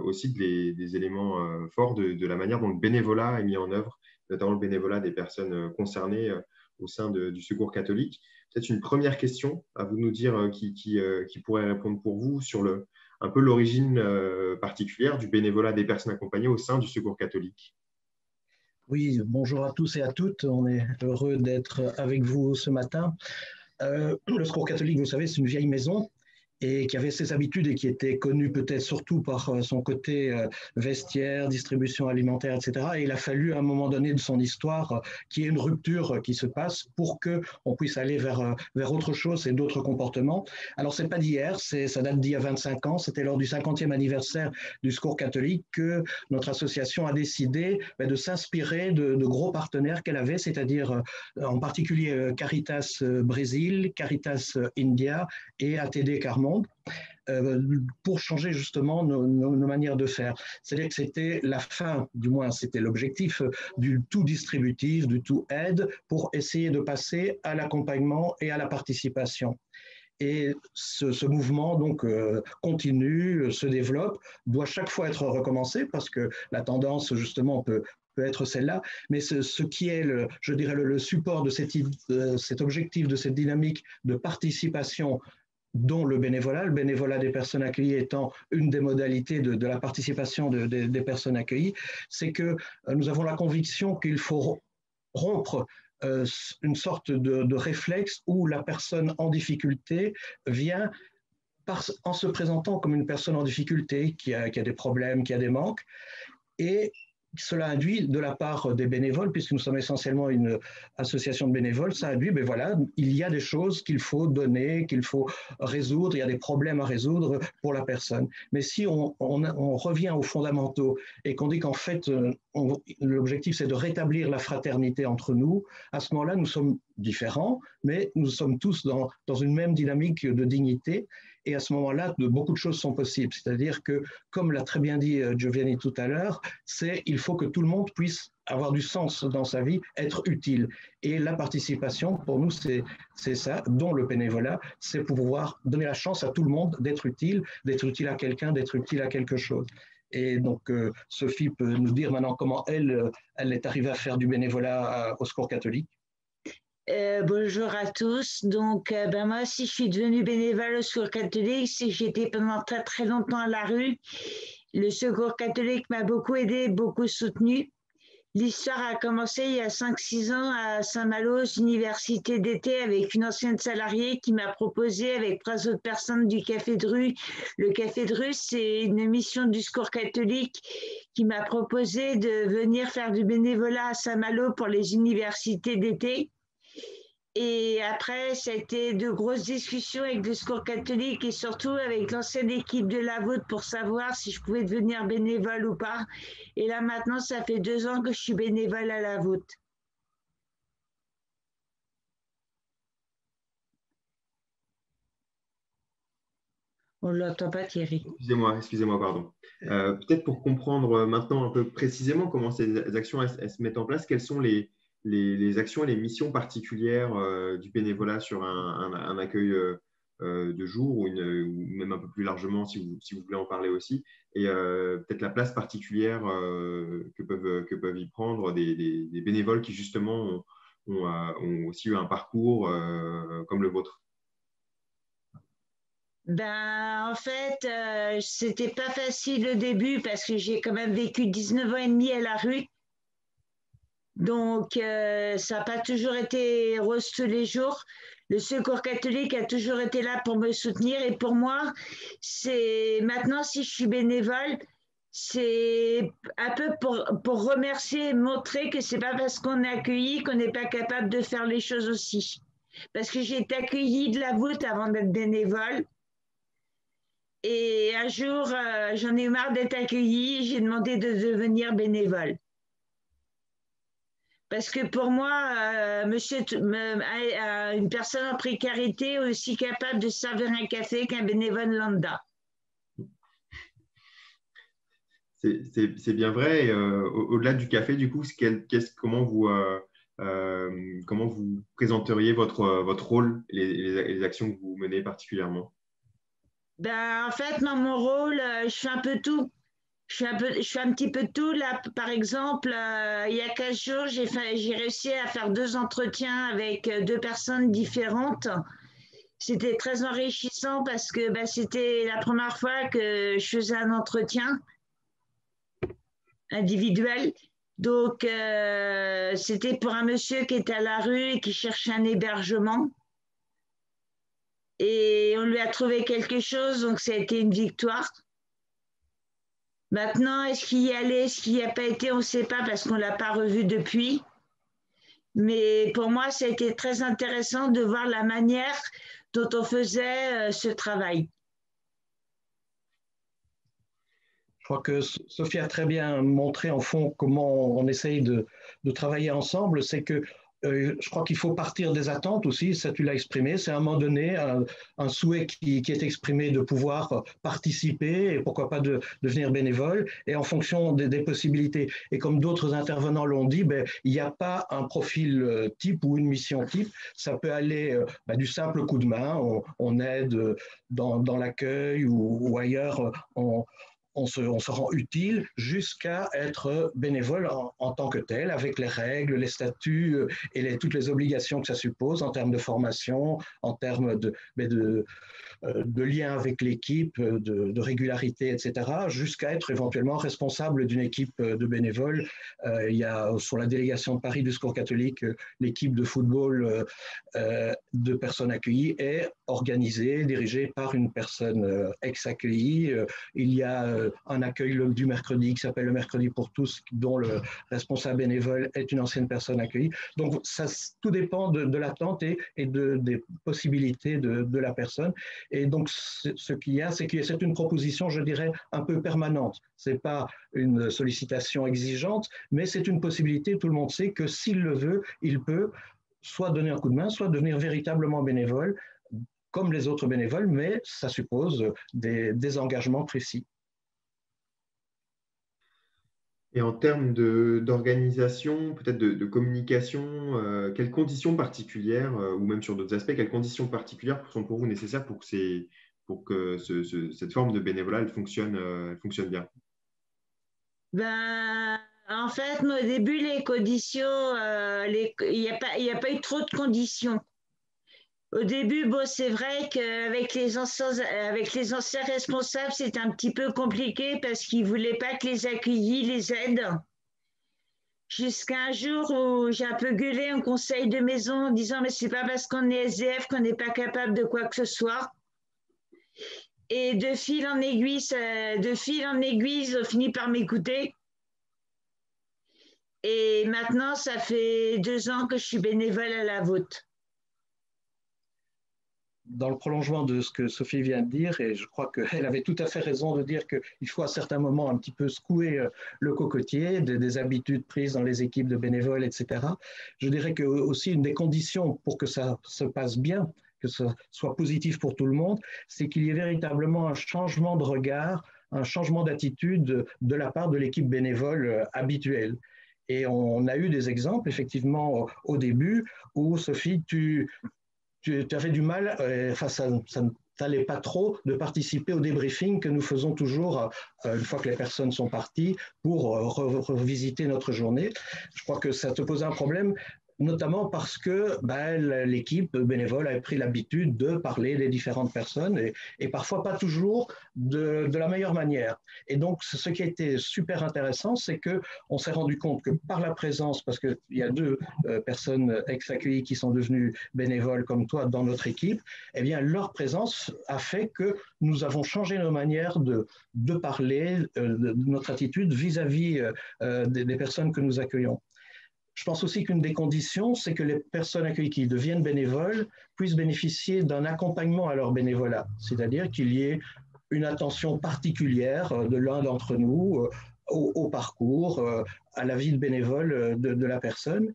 aussi des éléments forts de la manière dont le bénévolat est mis en œuvre, notamment le bénévolat des personnes concernées au sein du Secours catholique. Peut-être une première question à vous nous dire qui pourrait répondre pour vous sur un peu l'origine particulière du bénévolat des personnes accompagnées au sein du Secours catholique. Oui, bonjour à tous et à toutes. On est heureux d'être avec vous ce matin. Le Secours catholique, vous savez, c'est une vieille maison et qui avait ses habitudes et qui était connu peut-être surtout par son côté vestiaire, distribution alimentaire, etc. Et il a fallu à un moment donné de son histoire qu'il y ait une rupture qui se passe pour qu'on puisse aller vers autre chose et d'autres comportements. Alors, ce n'est pas d'hier, ça date d'il y a 25 ans, c'était lors du 50e anniversaire du Secours catholique que notre association a décidé de s'inspirer de gros partenaires qu'elle avait, c'est-à-dire en particulier Caritas Brésil, Caritas India et ATD Carmonde, pour changer justement nos manières de faire. C'est-à-dire que c'était la fin, du moins c'était l'objectif du tout distributif, du tout aide, pour essayer de passer à l'accompagnement et à la participation. Et ce mouvement donc continue, se développe, doit chaque fois être recommencé parce que la tendance justement peut être celle-là, mais ce qui est, je dirais, le support de cet objectif, de cette dynamique de participation dont le bénévolat des personnes accueillies étant une des modalités de la participation des personnes accueillies, c'est que nous avons la conviction qu'il faut rompre une sorte de réflexe où la personne en difficulté vient en se présentant comme une personne en difficulté, qui a des problèmes, qui a des manques, et cela induit de la part des bénévoles, puisque nous sommes essentiellement une association de bénévoles, ça induit, il y a des choses qu'il faut donner, qu'il faut résoudre, il y a des problèmes à résoudre pour la personne. Mais si on revient aux fondamentaux et qu'on dit qu'en fait, l'objectif c'est de rétablir la fraternité entre nous, à ce moment-là, nous sommes différents, mais nous sommes tous dans une même dynamique de dignité. Et à ce moment-là, beaucoup de choses sont possibles. C'est-à-dire que, comme l'a très bien dit Giovanni tout à l'heure, il faut que tout le monde puisse avoir du sens dans sa vie, être utile. Et la participation, pour nous, c'est ça, dont le bénévolat, c'est pouvoir donner la chance à tout le monde d'être utile à quelqu'un, d'être utile à quelque chose. Et donc, Sophie peut nous dire maintenant comment elle est arrivée à faire du bénévolat au Secours catholique. Bonjour à tous. Donc, moi, si je suis devenue bénévole au Secours catholique, c'est que j'étais pendant très très longtemps à la rue le Secours catholique m'a beaucoup aidé, beaucoup soutenu. L'histoire a commencé il y a 5-6 ans à Saint-Malo, université d'été, avec une ancienne salariée qui m'a proposé, avec 3 autres personnes du Café de Rue. Le Café de Rue, c'est une mission du Secours catholique qui m'a proposé de venir faire du bénévolat à Saint-Malo pour les universités d'été. Et après, ça a été de grosses discussions avec le Secours catholique et surtout avec l'ancienne équipe de la Vôtre pour savoir si je pouvais devenir bénévole ou pas. Et là, maintenant, ça fait 2 ans que je suis bénévole à la Vôtre. On ne l'entend pas, Thierry. Excusez-moi, pardon. Peut-être pour comprendre maintenant un peu précisément comment ces actions elles se mettent en place, quelles sont les actions et les missions particulières du bénévolat sur un accueil de jour ou même un peu plus largement si vous voulez en parler aussi, et peut-être la place particulière que peuvent y prendre des bénévoles qui justement ont aussi eu un parcours comme le vôtre. En fait, c'était pas facile au début parce que j'ai quand même vécu 19 ans et demi à la rue. Donc, ça n'a pas toujours été rose tous les jours. Le Secours catholique a toujours été là pour me soutenir. Et pour moi, c'est maintenant, si je suis bénévole, c'est un peu pour remercier et montrer que ce n'est pas parce qu'on est accueilli qu'on n'est pas capable de faire les choses aussi. Parce que j'ai été accueillie de la voûte avant d'être bénévole. Et un jour, j'en ai eu marre d'être accueillie. J'ai demandé de devenir bénévole. Parce que pour moi, une personne en précarité est aussi capable de servir un café qu'un bénévole lambda. C'est bien vrai. Au-delà du café, du coup, comment vous présenteriez votre rôle et les actions que vous menez particulièrement? En fait, dans mon rôle, je fais un peu tout. Je fais un petit peu de tout. Là, par exemple, il y a 15 jours, j'ai réussi à faire 2 entretiens avec 2 personnes différentes. C'était très enrichissant parce que c'était la première fois que je faisais un entretien individuel. Donc, c'était pour un monsieur qui était à la rue et qui cherchait un hébergement. Et on lui a trouvé quelque chose, donc ça a été une victoire. Maintenant, est-ce qu'il y allait, est-ce qu'il n'y a pas été, on ne sait pas parce qu'on ne l'a pas revu depuis. Mais pour moi, ça a été très intéressant de voir la manière dont on faisait ce travail. Je crois que Sophie a très bien montré en fond comment on essaye de travailler ensemble. C'est que je crois qu'il faut partir des attentes aussi, ça tu l'as exprimé, c'est à un moment donné un souhait qui est exprimé de pouvoir participer et pourquoi pas de devenir bénévole et en fonction des possibilités. Et comme d'autres intervenants l'ont dit, il n'y a pas un profil type ou une mission type, ça peut aller du simple coup de main, on aide dans l'accueil ou ailleurs, on se rend utile jusqu'à être bénévole en tant que tel, avec les règles, les statuts et toutes les obligations que ça suppose en termes de formation, en termes de lien avec l'équipe, de régularité, etc., jusqu'à être éventuellement responsable d'une équipe de bénévoles. Il y a sur la délégation de Paris du Secours catholique, l'équipe de football de personnes accueillies est organisée, dirigée par une personne ex-accueillie. Il y a un accueil du mercredi qui s'appelle le Mercredi pour tous, dont le responsable bénévole est une ancienne personne accueillie. Donc, ça, tout dépend de l'attente et des possibilités de la personne. Et donc, ce qu'il y a, c'est que c'est une proposition, je dirais, un peu permanente. Ce n'est pas une sollicitation exigeante, mais c'est une possibilité. Tout le monde sait que s'il le veut, il peut soit donner un coup de main, soit devenir véritablement bénévole, comme les autres bénévoles, mais ça suppose des engagements précis. Et en termes d'organisation, peut-être de communication, quelles conditions particulières, ou même sur d'autres aspects, quelles conditions particulières sont pour vous nécessaires pour que cette forme de bénévolat elle fonctionne bien? En fait, au début, les conditions, il n'y a pas eu trop de conditions. Au début, bon, c'est vrai qu'avec les anciens responsables, c'était un petit peu compliqué parce qu'ils ne voulaient pas que les accueillis les aident. Jusqu'à un jour où j'ai un peu gueulé en conseil de maison en disant mais c'est pas parce qu'on est SDF qu'on n'est pas capable de quoi que ce soit. Et de fil en aiguille, ils ont fini par m'écouter. Et maintenant, ça fait 2 ans que je suis bénévole à la Voûte. Dans le prolongement de ce que Sophie vient de dire, et je crois qu'elle avait tout à fait raison de dire qu'il faut à certains moments un petit peu secouer le cocotier des habitudes prises dans les équipes de bénévoles, etc. Je dirais que aussi une des conditions pour que ça se passe bien, que ce soit positif pour tout le monde, c'est qu'il y ait véritablement un changement de regard, un changement d'attitude de la part de l'équipe bénévole habituelle. Et on a eu des exemples, effectivement, au début, où Sophie, tu avais du mal, enfin, ça ne t'allait pas trop de participer au débriefing que nous faisons toujours une fois que les personnes sont parties pour revisiter notre journée. Je crois que ça te posait un problème, notamment parce que l'équipe bénévole avait pris l'habitude de parler des différentes personnes et parfois pas toujours de la meilleure manière. Et donc, ce qui a été super intéressant, c'est qu'on s'est rendu compte que par la présence, parce qu'il y a 2 personnes ex-accueillies qui sont devenues bénévoles comme toi dans notre équipe, eh bien, leur présence a fait que nous avons changé nos manières de parler, de notre attitude vis-à-vis des personnes que nous accueillons. Je pense aussi qu'une des conditions, c'est que les personnes accueillies qui deviennent bénévoles puissent bénéficier d'un accompagnement à leur bénévolat, c'est-à-dire qu'il y ait une attention particulière de l'un d'entre nous au parcours, à la vie de bénévole de la personne,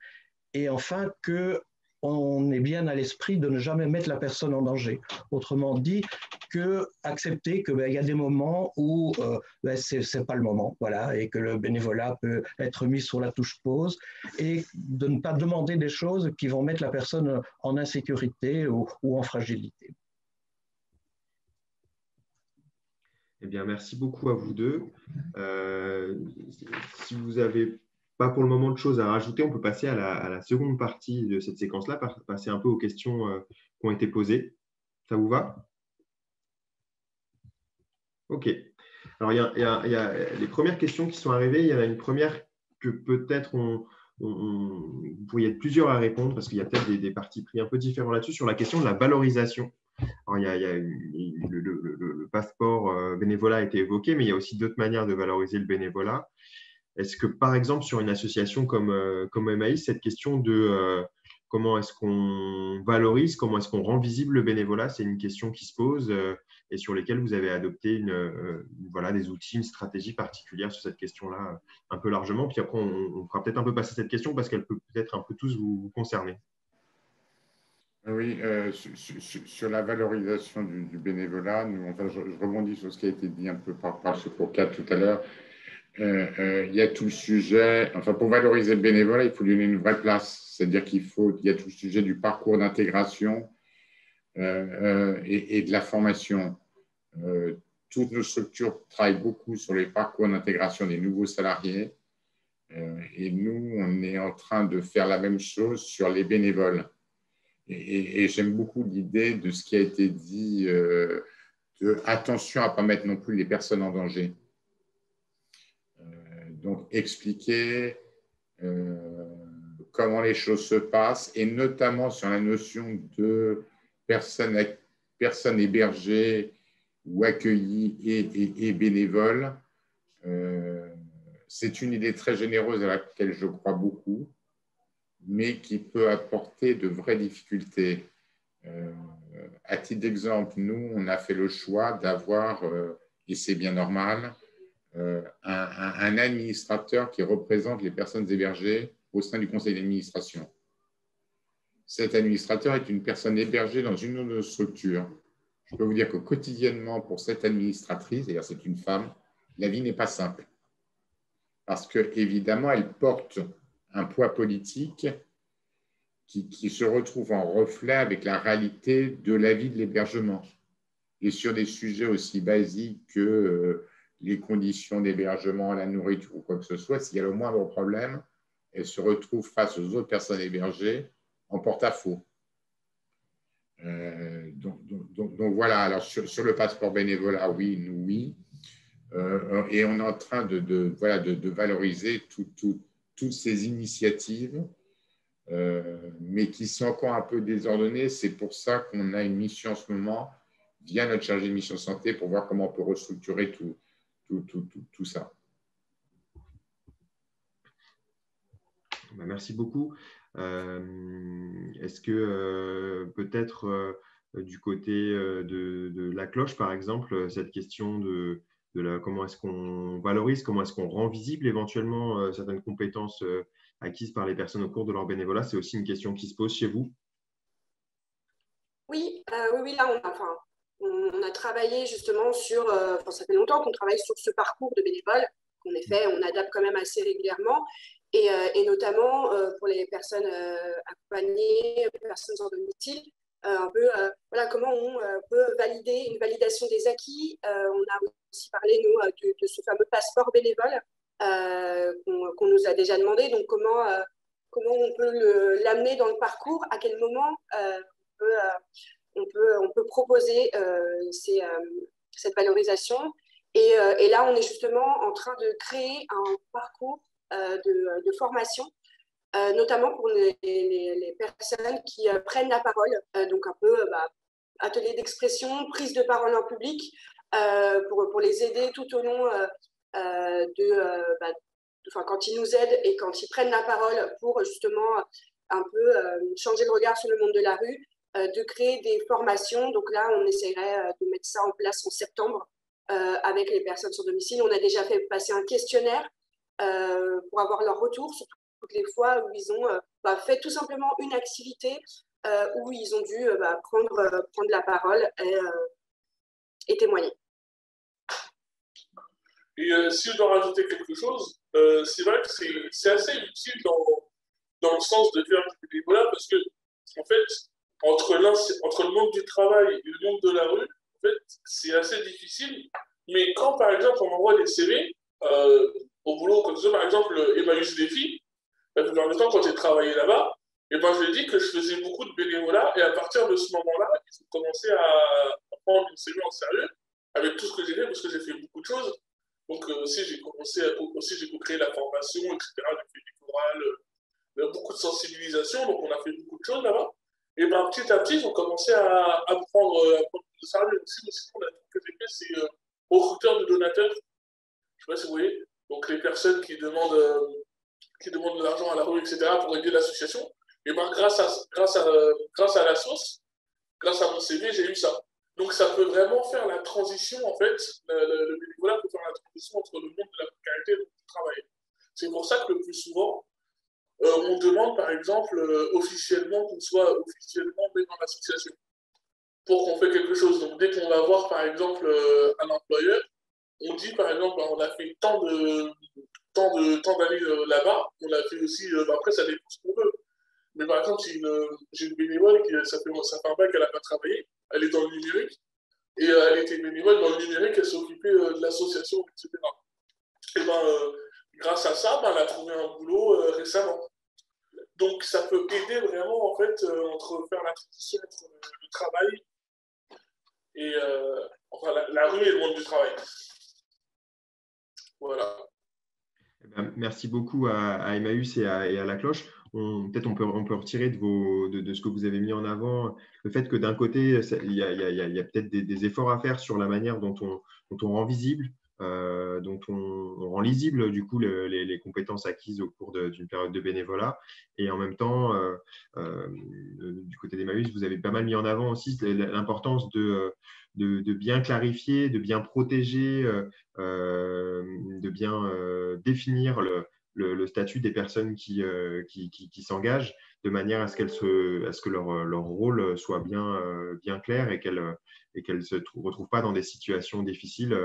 et enfin qu'on ait bien à l'esprit de ne jamais mettre la personne en danger. Autrement dit, accepter qu'il y a des moments où c'est pas le moment, voilà, et que le bénévolat peut être mis sur la touche pause, et de ne pas demander des choses qui vont mettre la personne en insécurité ou en fragilité. Eh bien, merci beaucoup à vous deux. Si vous n'avez pas pour le moment de choses à rajouter, on peut passer à la seconde partie de cette séquence-là, passer un peu aux questions qui ont été posées. Ça vous va ? Ok. Alors, il y a les premières questions qui sont arrivées. Il y en a une première que peut-être vous pourriez être plusieurs à répondre parce qu'il y a peut-être des partis pris un peu différents là-dessus sur la question de la valorisation. Alors, il y a le passeport bénévolat a été évoqué, mais il y a aussi d'autres manières de valoriser le bénévolat. Est-ce que, par exemple, sur une association comme Emmaüs, cette question de comment est-ce qu'on valorise, comment est-ce qu'on rend visible le bénévolat, c'est une question qui se pose et sur lesquelles vous avez adopté des outils, une stratégie particulière sur cette question-là un peu largement. Puis après, on fera peut-être un peu passer cette question parce qu'elle peut peut-être un peu tous vous concerner. Oui, sur la valorisation du bénévolat, je rebondis sur ce qui a été dit un peu par ce Coca tout à l'heure. Il y a tout le sujet, pour valoriser le bénévolat, il faut lui donner une vraie place. C'est-à-dire qu'il y a tout le sujet du parcours d'intégration et de la formation. Toutes nos structures travaillent beaucoup sur les parcours d'intégration des nouveaux salariés. Et nous, on est en train de faire la même chose sur les bénévoles. Et j'aime beaucoup l'idée de ce qui a été dit, attention à ne pas mettre non plus les personnes en danger. Donc, expliquer comment les choses se passent, et notamment sur la notion de personnes hébergées ou accueillies et bénévoles. C'est une idée très généreuse à laquelle je crois beaucoup, mais qui peut apporter de vraies difficultés. À titre d'exemple, nous, on a fait le choix d'avoir, et c'est bien normal, un administrateur qui représente les personnes hébergées au sein du conseil d'administration. Cet administrateur est une personne hébergée dans une de nos structures. Je peux vous dire que quotidiennement, pour cette administratrice, d'ailleurs c'est une femme, la vie n'est pas simple. Parce qu'évidemment, elle porte un poids politique qui se retrouve en reflet avec la réalité de la vie de l'hébergement. Et sur des sujets aussi basiques que les conditions d'hébergement, la nourriture ou quoi que ce soit, s'il y a le moindre problème, elle se retrouve face aux autres personnes hébergées en porte-à-faux. Donc voilà, alors sur le passeport bénévolat, oui, nous, oui. Et on est en train de valoriser toutes ces initiatives, mais qui sont encore un peu désordonnées. C'est pour ça qu'on a une mission en ce moment via notre chargé de mission santé pour voir comment on peut restructurer tout ça. Merci beaucoup. Est-ce que peut-être du côté de la cloche, par exemple, cette question de comment est-ce qu'on valorise, comment est-ce qu'on rend visible éventuellement certaines compétences acquises par les personnes au cours de leur bénévolat, c'est aussi une question qui se pose chez vous? Oui, oui, là, on a travaillé justement sur, ça fait longtemps qu'on travaille sur ce parcours de bénévoles, qu'en effet, on adapte quand même assez régulièrement, et notamment pour les personnes accompagnées, personnes en domicile, un peu, voilà, comment on peut valider une validation des acquis. On a aussi parlé, nous, de ce fameux passeport bénévole qu'on nous a déjà demandé, donc comment on peut l'amener dans le parcours, à quel moment on peut proposer cette valorisation. Et là, on est justement en train de créer un parcours de formation, notamment pour les personnes qui prennent la parole, donc un peu atelier d'expression, prise de parole en public, pour les aider tout au long quand ils nous aident et quand ils prennent la parole pour justement un peu changer le regard sur le monde de la rue, de créer des formations. Donc là, on essaierait de mettre ça en place en septembre avec les personnes sur domicile. On a déjà fait passer un questionnaire pour avoir leur retour sur toutes les fois où ils ont fait tout simplement une activité où ils ont dû prendre la parole et témoigner. Et si je dois rajouter quelque chose, c'est vrai que c'est assez utile dans le sens de faire du bénévolat, parce que, en fait, entre le monde du travail et le monde de la rue, en fait, c'est assez difficile. Mais quand, par exemple, on envoie des CV au boulot, comme ça, par exemple, Emmaüs Défi, la plupart du temps, quand j'ai travaillé là-bas, et ben, je lui ai dit que je faisais beaucoup de bénévolat, et à partir de ce moment-là, ils ont commencé à prendre une CV en sérieux, avec tout ce que j'ai fait, parce que j'ai fait beaucoup de choses. Donc, aussi, j'ai co-créé la formation, etc., j'ai fait du choral, beaucoup de sensibilisation, donc on a fait beaucoup de choses là-bas. Et ben, petit à petit, ils ont commencé à prendre de ça. Mais aussi, le truc que j'ai fait, c'est recruteur de donateurs. Je ne sais pas si vous voyez. Donc, les personnes qui demandent de l'argent à la rue, etc., pour aider l'association. Et ben, grâce à la sauce, grâce à mon CV, j'ai eu ça. Donc, ça peut vraiment faire la transition, en fait, le bénévolat peut faire la transition entre le monde de la précarité et le monde du travail. C'est pour ça que le plus souvent, on demande, par exemple, officiellement qu'on soit officiellement mis dans l'association pour qu'on fait quelque chose. Donc, dès qu'on va voir, par exemple, un employeur, on dit, par exemple, on a fait tant d'années là-bas, on a fait aussi, après, ça dépend ce qu'on veut. Mais par exemple, j'ai une bénévole qui, ça fait un bac qu'elle n'a pas travaillé, elle est dans le numérique, et elle était bénévole dans le numérique, elle s'occupait de l'association, etc. Et ben, grâce à ça, elle a trouvé un boulot récemment. Donc, ça peut aider vraiment, en fait, entre faire la transition entre le travail et la rue et le monde du travail. Voilà. Merci beaucoup à Emmaüs et à la cloche. Peut-être on peut retirer de ce que vous avez mis en avant le fait que d'un côté, il y a peut-être des efforts à faire sur la manière dont on rend visible, dont on rend lisible du coup les compétences acquises au cours d'une période de bénévolat. Et en même temps, du côté d'Emmaüs, vous avez pas mal mis en avant aussi l'importance de bien clarifier, de bien protéger, de bien définir le statut des personnes qui s'engagent de manière à ce que leur rôle soit bien clair et qu'elles ne se retrouvent pas dans des situations difficiles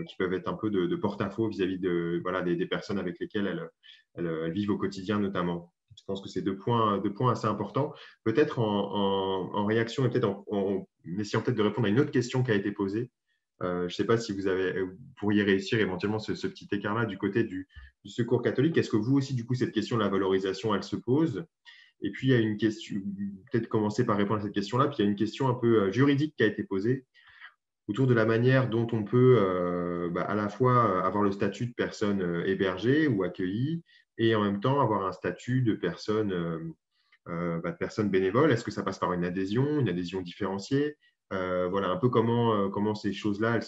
qui peuvent être un peu de porte-à-faux vis-à-vis des personnes avec lesquelles elles vivent au quotidien notamment. Je pense que c'est deux points assez importants. Peut-être en réaction et peut-être en essayant peut-être de répondre à une autre question qui a été posée. Je ne sais pas si vous pourriez réussir éventuellement ce petit écart-là du côté du Secours catholique. Est-ce que vous aussi, du coup, cette question de la valorisation, elle se pose? Et puis, il y a une question, peut-être commencer par répondre à cette question-là, puis il y a une question un peu juridique qui a été posée autour de la manière dont on peut à la fois avoir le statut de personne hébergée ou accueillie et en même temps avoir un statut de personne bénévole. Est-ce que ça passe par une adhésion différenciée? Voilà un peu comment ces choses-là,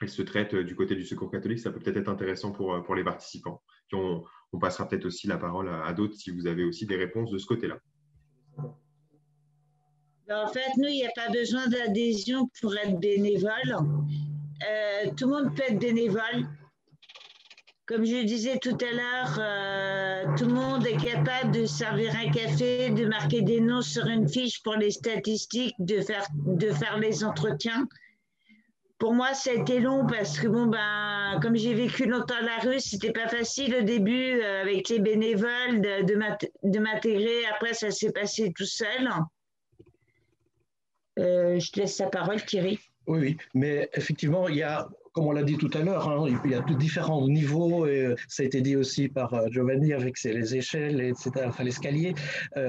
elles se traitent du côté du Secours catholique. Ça peut peut-être être intéressant pour les participants. Puis on passera peut-être aussi la parole à d'autres si vous avez aussi des réponses de ce côté-là. En fait, nous, il n'y a pas besoin d'adhésion pour être bénévole. Tout le monde peut être bénévole. Comme je le disais tout à l'heure, tout le monde est capable de servir un café, de marquer des noms sur une fiche pour les statistiques, de faire les entretiens. Pour moi, ça a été long parce que, comme j'ai vécu longtemps à la rue, c'était pas facile au début avec les bénévoles de m'intégrer. Après, ça s'est passé tout seul. Je te laisse la parole, Thierry. Oui, mais effectivement, il y a, comme on l'a dit tout à l'heure, il y a différents niveaux, et ça a été dit aussi par Giovanni avec les échelles, etc., enfin l'escalier,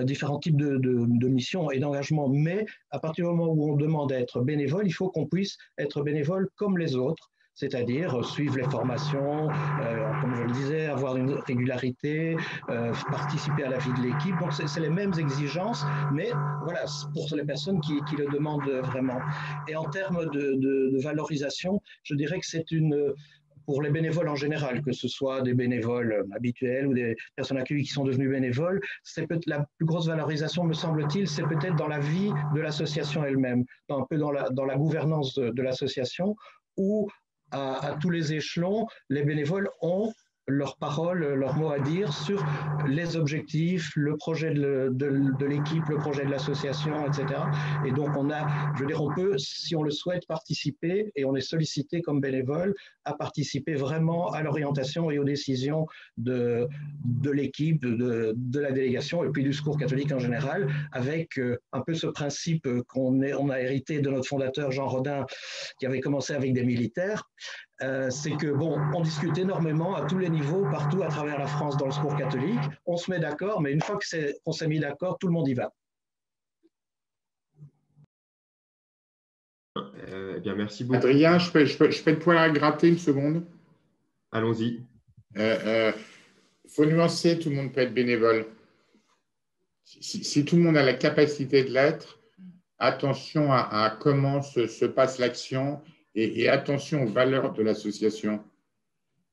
différents types de missions et d'engagement. Mais à partir du moment où on demande à être bénévole, il faut qu'on puisse être bénévole comme les autres, c'est-à-dire suivre les formations, comme je le disais, avoir une régularité, participer à la vie de l'équipe. Donc, c'est les mêmes exigences, mais voilà, pour les personnes qui le demandent vraiment. Et en termes de valorisation, je dirais que c'est pour les bénévoles en général, que ce soit des bénévoles habituels ou des personnes accueillies qui sont devenues bénévoles, la plus grosse valorisation, me semble-t-il, c'est peut-être dans la vie de l'association elle-même, un peu dans la gouvernance de l'association, où à tous les échelons, les bénévoles ont leur parole, leur mot à dire sur les objectifs, le projet de l'équipe, le projet de l'association, etc. Et donc, on peut, si on le souhaite, participer, et on est sollicité comme bénévole à participer vraiment à l'orientation et aux décisions de l'équipe, de la délégation, et puis du Secours catholique en général, avec un peu ce principe qu'on a hérité de notre fondateur Jean Rodin, qui avait commencé avec des militaires. C'est que, on discute énormément à tous les niveaux, partout à travers la France dans le Secours catholique. On se met d'accord, mais une fois qu'on s'est mis d'accord, tout le monde y va. Bien, merci beaucoup. Adrien, je peux te poil à gratter une seconde? Allons-y. Faut nuancer, tout le monde peut être bénévole. Si tout le monde a la capacité de l'être, attention à comment se passe l'action et attention aux valeurs de l'association.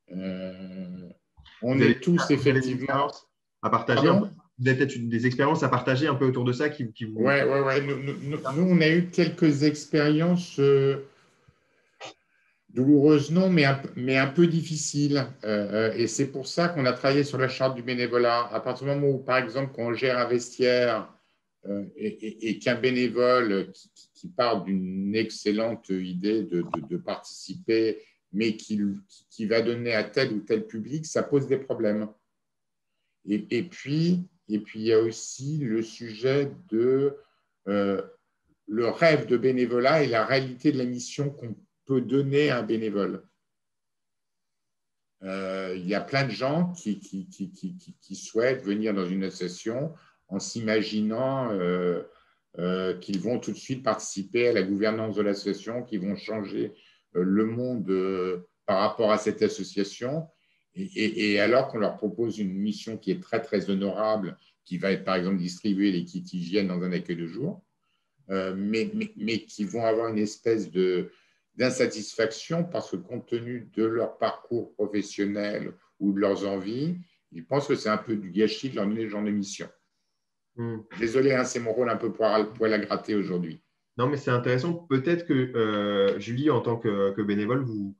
On est tous effectivement à partager. Vous avez peut-être des expériences à partager un peu autour de ça qui vous… Oui. Nous, on a eu quelques expériences douloureuses, non, mais un peu difficiles. Et c'est pour ça qu'on a travaillé sur la charte du bénévolat. À partir du moment où, par exemple, quand on gère un vestiaire et qu'un bénévole qui part d'une excellente idée de participer, mais qui va donner à tel ou tel public, ça pose des problèmes. Et puis, il y a aussi le sujet de le rêve de bénévolat et la réalité de la mission qu'on peut donner à un bénévole. Il y a plein de gens qui souhaitent venir dans une association en s'imaginant qu'ils vont tout de suite participer à la gouvernance de l'association, qu'ils vont changer le monde par rapport à cette association. Et alors qu'on leur propose une mission qui est très, très honorable, qui va être, par exemple, distribuer les kits hygiène dans un accueil de jour, mais qui vont avoir une espèce d'insatisfaction parce que, compte tenu de leur parcours professionnel ou de leurs envies, ils pensent que c'est un peu du gâchis de leur donner ce genre de mission. Désolé, c'est mon rôle un peu poil à gratter aujourd'hui. Non, mais c'est intéressant. Peut-être que, Julie, en tant que bénévole, vous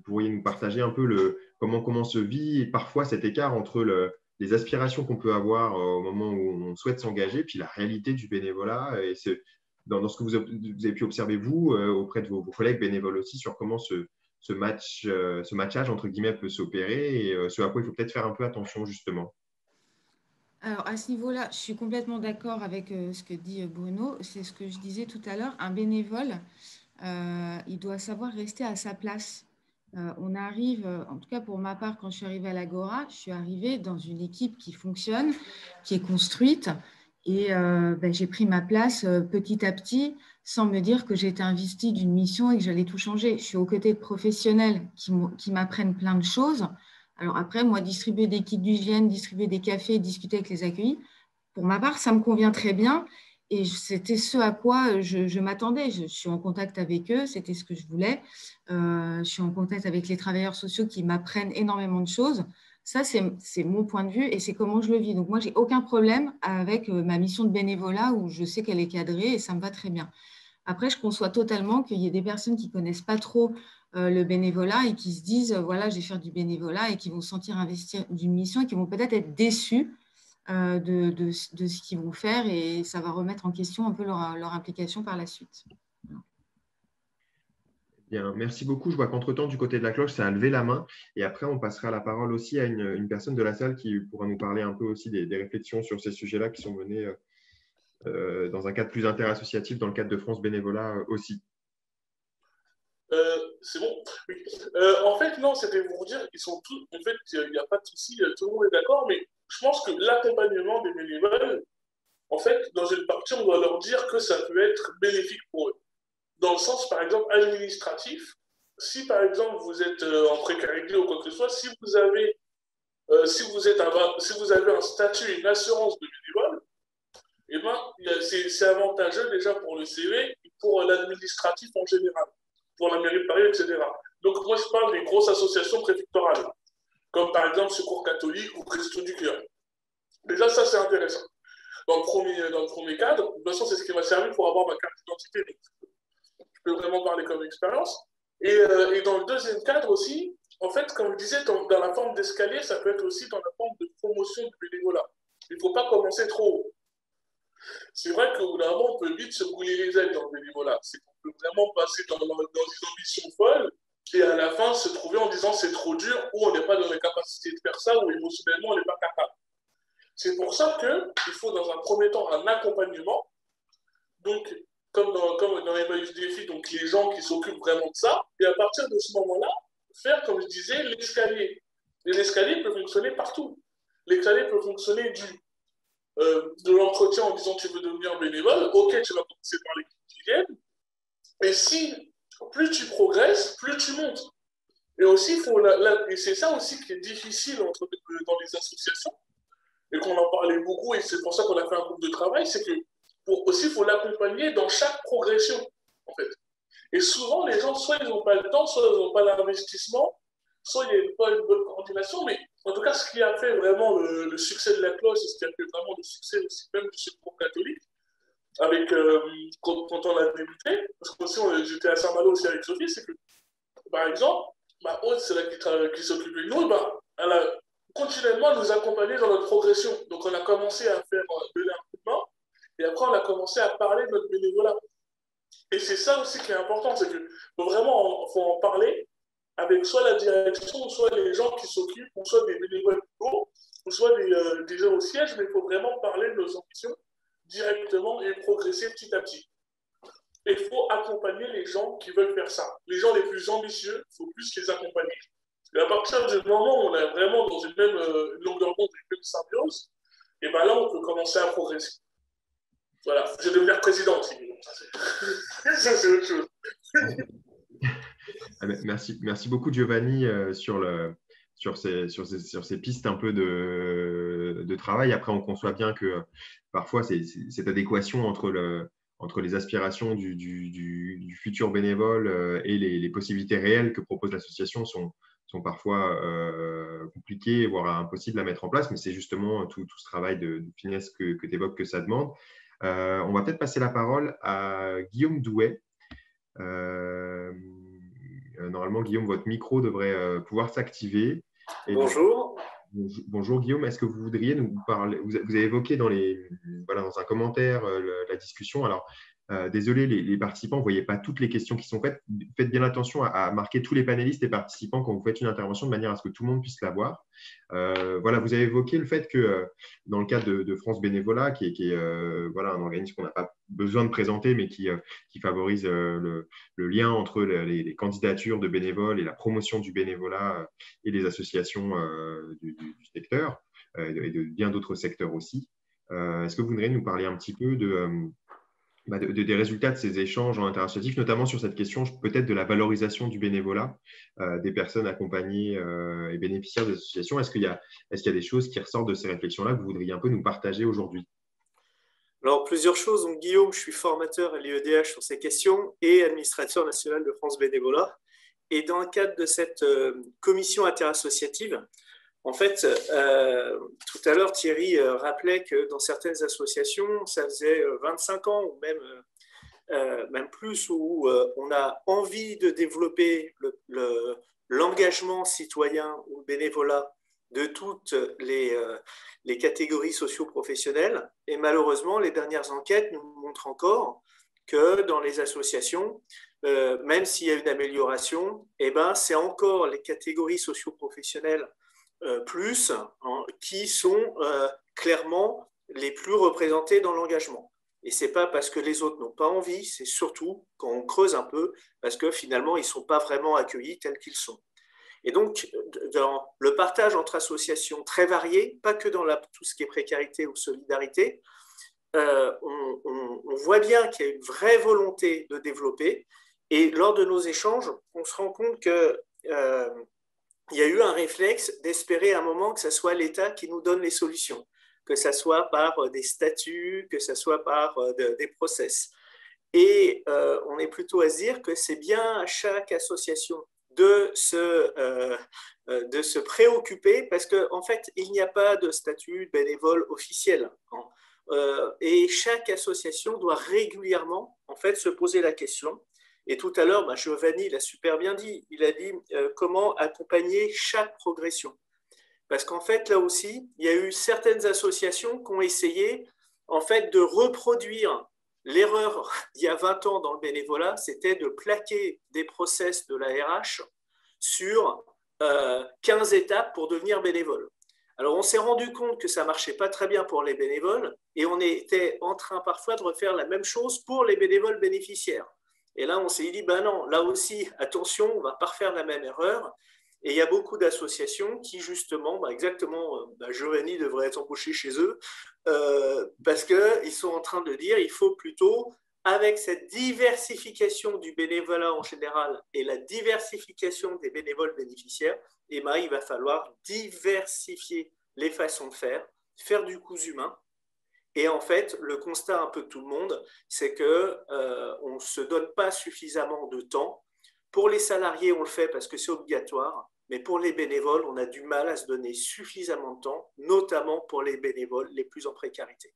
pourriez nous partager un peu comment se vit parfois cet écart entre les aspirations qu'on peut avoir au moment où on souhaite s'engager, puis la réalité du bénévolat. Et dans ce que vous avez pu observer, vous, auprès de vos collègues bénévoles aussi, sur comment ce matchage, entre guillemets, peut s'opérer et ce à quoi il faut peut-être faire un peu attention, justement. Alors, à ce niveau-là, je suis complètement d'accord avec ce que dit Bruno. C'est ce que je disais tout à l'heure. Un bénévole, il doit savoir rester à sa place. on arrive, en tout cas pour ma part, quand je suis arrivée à l'Agora, je suis arrivée dans une équipe qui fonctionne, qui est construite. Et j'ai pris ma place petit à petit, sans me dire que j'étais investie d'une mission et que j'allais tout changer. Je suis aux côtés de professionnels qui m'apprennent plein de choses. Alors après, moi, distribuer des kits d'hygiène, distribuer des cafés, discuter avec les accueillis, pour ma part, ça me convient très bien. Et c'était ce à quoi je m'attendais. Je suis en contact avec eux, c'était ce que je voulais. Je suis en contact avec les travailleurs sociaux qui m'apprennent énormément de choses. Ça, c'est mon point de vue et c'est comment je le vis. Donc, moi, j'ai aucun problème avec ma mission de bénévolat où je sais qu'elle est cadrée et ça me va très bien. Après, je conçois totalement qu'il y ait des personnes qui ne connaissent pas trop le bénévolat et qui se disent, voilà, je vais faire du bénévolat et qui vont se sentir investir d'une mission et qui vont peut-être être déçus de ce qu'ils vont faire et ça va remettre en question un peu leur implication par la suite. Bien, merci beaucoup. Je vois qu'entre-temps, du côté de la cloche, ça a levé la main. Et après, on passera la parole aussi à une personne de la salle qui pourra nous parler un peu aussi des réflexions sur ces sujets-là qui sont menées dans un cadre plus interassociatif, dans le cadre de France Bénévolat aussi. C'est bon. Oui. En fait, non, c'était pour vous dire, ils sont tous, en fait, il n'y a pas de souci, tout le monde est d'accord, mais je pense que l'accompagnement des bénévoles, en fait, dans une partie, on doit leur dire que ça peut être bénéfique pour eux. Dans le sens, par exemple, administratif, si par exemple vous êtes en précarité ou quoi que ce soit, si vous avez, si vous avez un statut, une assurance de bénévole, eh ben, c'est avantageux déjà pour le CV et pour l'administratif en général, pour la mairie de Paris, etc. Donc moi, je parle des grosses associations préfectorales, comme par exemple Secours catholique ou Resto du Cœur. Déjà, ça, c'est intéressant. Dans le premier cadre, de toute façon, c'est ce qui m'a servi pour avoir ma carte d'identité. Je peux vraiment parler comme expérience. Et dans le deuxième cadre aussi, en fait, comme je disais, dans la forme d'escalier, ça peut être aussi dans la forme de promotion du bénévolat. Il ne faut pas commencer trop haut. C'est vrai qu'au bout d'un moment, on peut vite se brûler les ailes dans le bénévolat. C'est qu'on peut vraiment passer dans une ambition folle et à la fin se trouver en disant c'est trop dur ou on n'est pas dans les capacités de faire ça ou émotionnellement on n'est pas capable. C'est pour ça qu'il faut dans un premier temps un accompagnement. Donc, comme dans Emmaüs Défi, donc les gens qui s'occupent vraiment de ça, et à partir de ce moment-là, faire, comme je disais, l'escalier. Et l'escalier peut fonctionner partout. L'escalier peut fonctionner de l'entretien en disant tu veux devenir bénévole, ok, tu vas commencer par l'équipe d'hygiène, et si plus tu progresses, plus tu montes. Et aussi, et c'est ça aussi qui est difficile dans les associations, et qu'on en parlait beaucoup, et c'est pour ça qu'on a fait un groupe de travail, c'est que aussi, il faut l'accompagner dans chaque progression, en fait. Et souvent, les gens, soit ils n'ont pas le temps, soit ils n'ont pas l'investissement, soit il n'y a pas une bonne coordination, mais en tout cas, ce qui a fait vraiment le succès de la cloche, et ce qui a fait vraiment le succès aussi même du Secours catholique, avec, quand on a débuté, parce que aussi, j'étais à Saint-Malo aussi avec Sophie, c'est que, par exemple, ma hôte, c'est là qui s'occupait de nous, elle a continuellement nous accompagné dans notre progression. Donc, on a commencé à faire de l'imputement, et après, on a commencé à parler de notre bénévolat. Et c'est ça aussi qui est important, c'est qu'il faut vraiment en parler avec soit la direction, soit les gens qui s'occupent, ou soit des bénévoles locaux, ou soit des gens au siège, mais il faut vraiment parler de nos ambitions directement et progresser petit à petit. Et il faut accompagner les gens qui veulent faire ça. Les gens les plus ambitieux, il faut plus les accompagner. Et à partir du moment où on est vraiment dans une même longueur d'onde, une même symbiose, et bien là, on peut commencer à progresser. Voilà, je vais devenir président aussi. Ça, c'est autre chose. Merci beaucoup, Giovanni, sur ces pistes un peu de travail. Après, on conçoit bien que parfois, cette adéquation entre les aspirations du futur bénévole et les possibilités réelles que propose l'association sont parfois compliquées, voire impossibles à mettre en place. Mais c'est justement tout ce travail de finesse que tu évoques que ça demande. On va peut-être passer la parole à Guillaume Douet. Normalement, Guillaume, votre micro devrait pouvoir s'activer. Bonjour. Bonjour Guillaume, est-ce que vous voudriez nous parler, vous avez évoqué dans un commentaire la discussion. Alors, Désolé, les participants, vous ne voyez pas toutes les questions qui sont faites. Faites bien attention à marquer tous les panélistes et participants quand vous faites une intervention de manière à ce que tout le monde puisse la voir. Voilà, vous avez évoqué le fait que dans le cadre de France Bénévolat, qui est voilà, un organisme qu'on n'a pas besoin de présenter, mais qui favorise le lien entre les candidatures de bénévoles et la promotion du bénévolat et les associations du secteur et de bien d'autres secteurs aussi. Est-ce que vous voudriez nous parler un petit peu des résultats de ces échanges interassociatifs, notamment sur cette question peut-être de la valorisation du bénévolat des personnes accompagnées et bénéficiaires des associations? Est-ce qu'il y a des choses qui ressortent de ces réflexions-là que vous voudriez un peu nous partager aujourd'hui? Alors, plusieurs choses. Donc, Guillaume, je suis formateur à l'IEDH sur ces questions et administrateur national de France Bénévolat. Et dans le cadre de cette commission interassociative, en fait, tout à l'heure, Thierry rappelait que dans certaines associations, ça faisait 25 ans ou même plus, où on a envie de développer l'engagement citoyen ou le bénévolat de toutes les catégories socio-professionnelles. Et malheureusement, les dernières enquêtes nous montrent encore que dans les associations, même s'il y a une amélioration, c'est encore les catégories socio-professionnelles qui sont clairement les plus représentées dans l'engagement. Et ce n'est pas parce que les autres n'ont pas envie, c'est surtout quand on creuse un peu, parce que finalement, ils ne sont pas vraiment accueillis tels qu'ils sont. Et donc, dans le partage entre associations très variées, pas que dans tout ce qui est précarité ou solidarité, on voit bien qu'il y a une vraie volonté de développer. Et lors de nos échanges, on se rend compte que il y a eu un réflexe d'espérer à un moment que ce soit l'État qui nous donne les solutions, que ce soit par des statuts, que ce soit par des process. Et on est plutôt à se dire que c'est bien à chaque association de se préoccuper, parce qu'en fait, il n'y a pas de statut bénévole officiel. Et chaque association doit régulièrement en fait, se poser la question. Et tout à l'heure, Giovanni l'a super bien dit. Il a dit comment accompagner chaque progression. Parce qu'en fait, là aussi, il y a eu certaines associations qui ont essayé en fait, de reproduire l'erreur il y a 20 ans dans le bénévolat, c'était de plaquer des process de la RH sur 15 étapes pour devenir bénévole. Alors, on s'est rendu compte que ça ne marchait pas très bien pour les bénévoles et on était en train parfois de refaire la même chose pour les bénévoles bénéficiaires. Et là, on s'est dit, non, là aussi, attention, on ne va pas refaire la même erreur. Et il y a beaucoup d'associations qui, justement, Giovanni devrait être embauché chez eux, parce qu'ils sont en train de dire qu'il faut plutôt, avec cette diversification du bénévolat en général et la diversification des bénévoles bénéficiaires, il va falloir diversifier les façons de faire du cousu humain. Et en fait, le constat un peu de tout le monde, c'est qu'on ne se donne pas suffisamment de temps. Pour les salariés, on le fait parce que c'est obligatoire, mais pour les bénévoles, on a du mal à se donner suffisamment de temps, notamment pour les bénévoles les plus en précarité.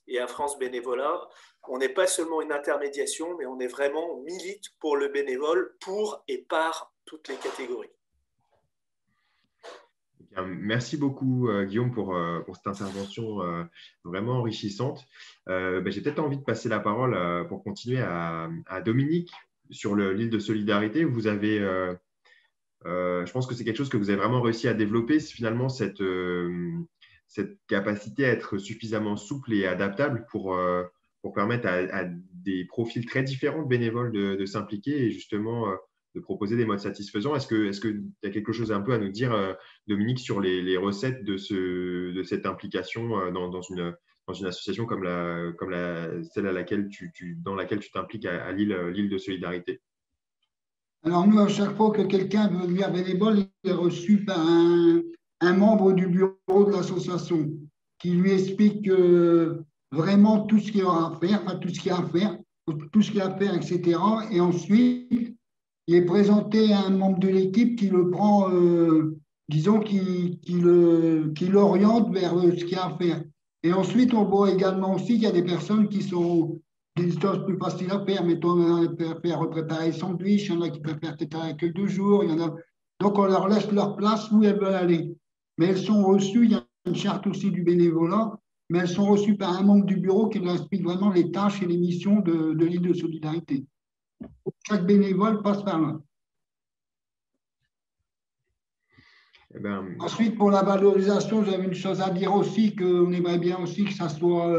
Et à France Bénévolat, on n'est pas seulement une intermédiation, mais on est vraiment milite pour le bénévole, pour et par toutes les catégories. Merci beaucoup, Guillaume, pour cette intervention vraiment enrichissante. J'ai peut-être envie de passer la parole pour continuer à Dominique sur l'île de solidarité. Vous avez, je pense que c'est quelque chose que vous avez vraiment réussi à développer, c'est finalement cette capacité à être suffisamment souple et adaptable pour permettre à des profils très différents de bénévoles de s'impliquer et justement de proposer des modes satisfaisants. Est-ce que tu as quelque chose un peu à nous dire, Dominique, sur les recettes de cette implication dans une association comme celle dans laquelle tu t'impliques à l'île de solidarité? Alors nous, à chaque fois que quelqu'un veut devenir bénévole, il est reçu par un membre du bureau de l'association qui lui explique vraiment tout ce qu'il aura à faire, tout ce qu'il a à faire, etc. Et ensuite, il est présenté à un membre de l'équipe qui le prend, disons, qui l'oriente vers ce qu'il y a à faire. Et ensuite, on voit également aussi qu'il y a des personnes qui sont des choses plus faciles à faire. Mettons, préparer sandwich, il y en a qui peuvent faire peut-être avec 2 jours. Il y en a... Donc, on leur laisse leur place où elles veulent aller. Mais elles sont reçues, il y a une charte aussi du bénévolat mais elles sont reçues par un membre du bureau qui leur explique vraiment les tâches et les missions de l'île de solidarité. Chaque bénévole passe par là. Eh ben, Ensuite, pour la valorisation, j'avais une chose à dire aussi, qu'on aimerait bien aussi que ça soit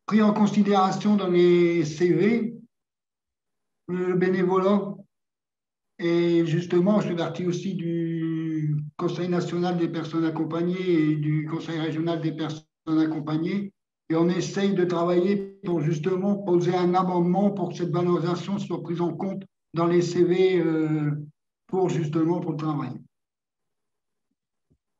pris en considération dans les CV, le bénévolat. Et justement, je fais partie aussi du Conseil national des personnes accompagnées et du Conseil régional des personnes accompagnées. Et on essaye de travailler pour justement poser un amendement pour que cette valorisation soit prise en compte dans les CV pour le travail.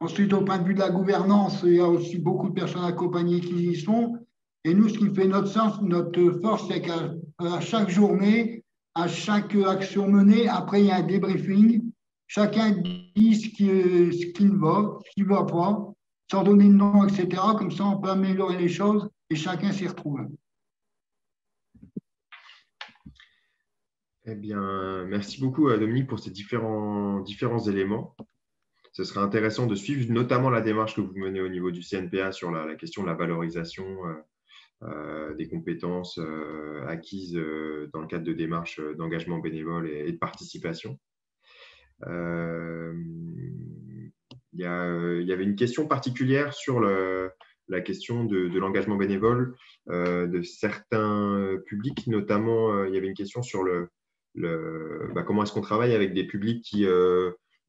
Ensuite, au point de vue de la gouvernance, il y a aussi beaucoup de personnes accompagnées qui y sont. Et nous, ce qui fait notre sens, notre force, c'est qu'à chaque journée, à chaque action menée, après, il y a un débriefing. Chacun dit ce qui ne va pas, sans donner de nom, etc. Comme ça, on peut améliorer les choses et chacun s'y retrouve. eh bien, merci beaucoup, Dominique, pour ces différents éléments. Ce serait intéressant de suivre notamment la démarche que vous menez au niveau du CNPA sur la question de la valorisation des compétences acquises dans le cadre de démarches d'engagement bénévole et de participation. Il y avait une question particulière sur la question de l'engagement bénévole de certains publics, notamment il y avait une question sur comment est-ce qu'on travaille avec des publics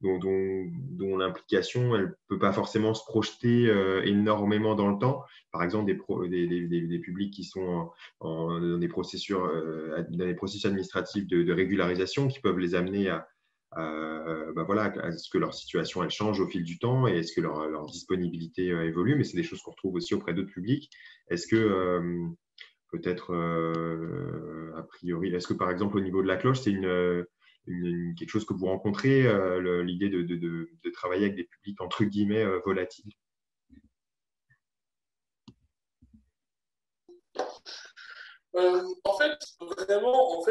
dont l'implication elle peut pas forcément se projeter énormément dans le temps. Par exemple, des publics qui sont dans des processus administratifs de régularisation qui peuvent les amener à ce que leur situation elle change au fil du temps et est-ce que leur disponibilité évolue, mais c'est des choses qu'on retrouve aussi auprès d'autres publics. Est-ce que peut-être a priori, est-ce que par exemple au niveau de la cloche, c'est quelque chose que vous rencontrez, l'idée de travailler avec des publics entre guillemets volatiles? En fait, vraiment, on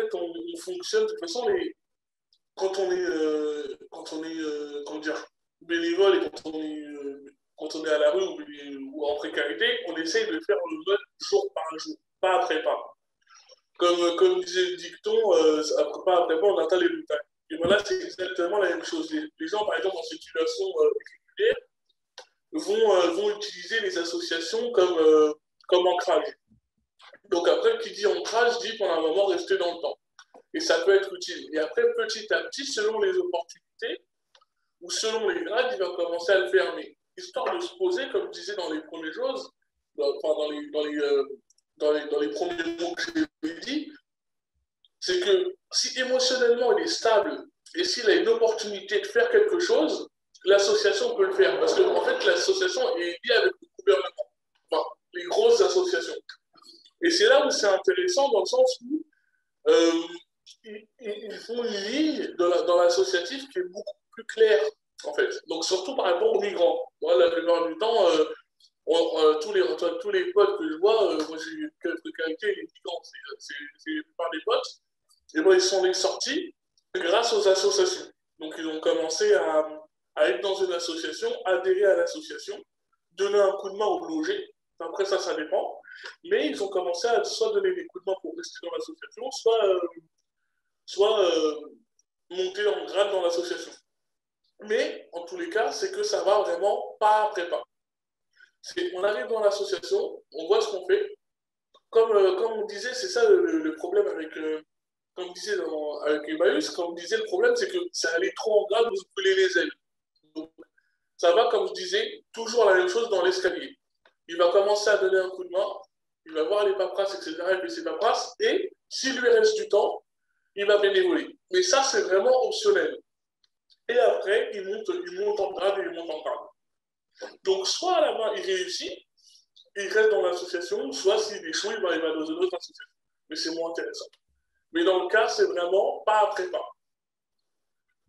fonctionne de toute façon. Quand on est comment dire, bénévole et quand on est à la rue ou en précarité, on essaye de faire le mode jour par jour, pas après pas. Comme disait le dicton, pas après pas, on atteint les montagnes. Et voilà, c'est exactement la même chose. Les gens, par exemple, en situation régulière, vont utiliser les associations comme ancrage. Donc après, qui dit ancrage dit pendant un moment rester dans le temps. Et ça peut être utile. Et après, petit à petit, selon les opportunités ou selon les grades, il va commencer à le fermer. Histoire de se poser, comme je disais dans les premières choses, dans les premiers mots que j'ai dit, c'est que si émotionnellement il est stable et s'il a une opportunité de faire quelque chose, l'association peut le faire. Parce qu'en fait, l'association est liée avec le gouvernement, enfin, les grosses associations. Et c'est là où c'est intéressant dans le sens où ils font une ligne dans l'associatif qui est beaucoup plus claire, en fait. Donc, surtout par rapport aux migrants. Moi, la plupart du temps, tous les potes que je vois, moi j'ai eu quelques qualités, les migrants, c'est la plupart des potes, et moi, ils sont sortis grâce aux associations. Donc, ils ont commencé à être dans une association, adhérer à l'association, donner un coup de main au loger. Après, ça dépend. Mais ils ont commencé à soit donner des coups de main pour rester dans l'association, soit monter en grade dans l'association. Mais, en tous les cas, c'est que ça va vraiment pas après pas. On arrive dans l'association, on voit ce qu'on fait. Comme on disait, c'est ça le problème avec, comme on disait avec Emmaüs, comme on disait, le problème, c'est que ça allait trop en grade, vous brûlez les ailes. Donc, ça va, comme je disais, toujours la même chose dans l'escalier. Il va commencer à donner un coup de main, il va voir les paperasses, etc., et puis ses paperasses, et s'il lui reste du temps, il va bénévoler. Mais ça, c'est vraiment optionnel. Et après, il monte en grade et il monte en grade. Donc, soit à la main, il réussit, il reste dans l'association, soit s'il échoue, il va dans une autre association. Mais c'est moins intéressant. Mais dans le cas, c'est vraiment pas après pas.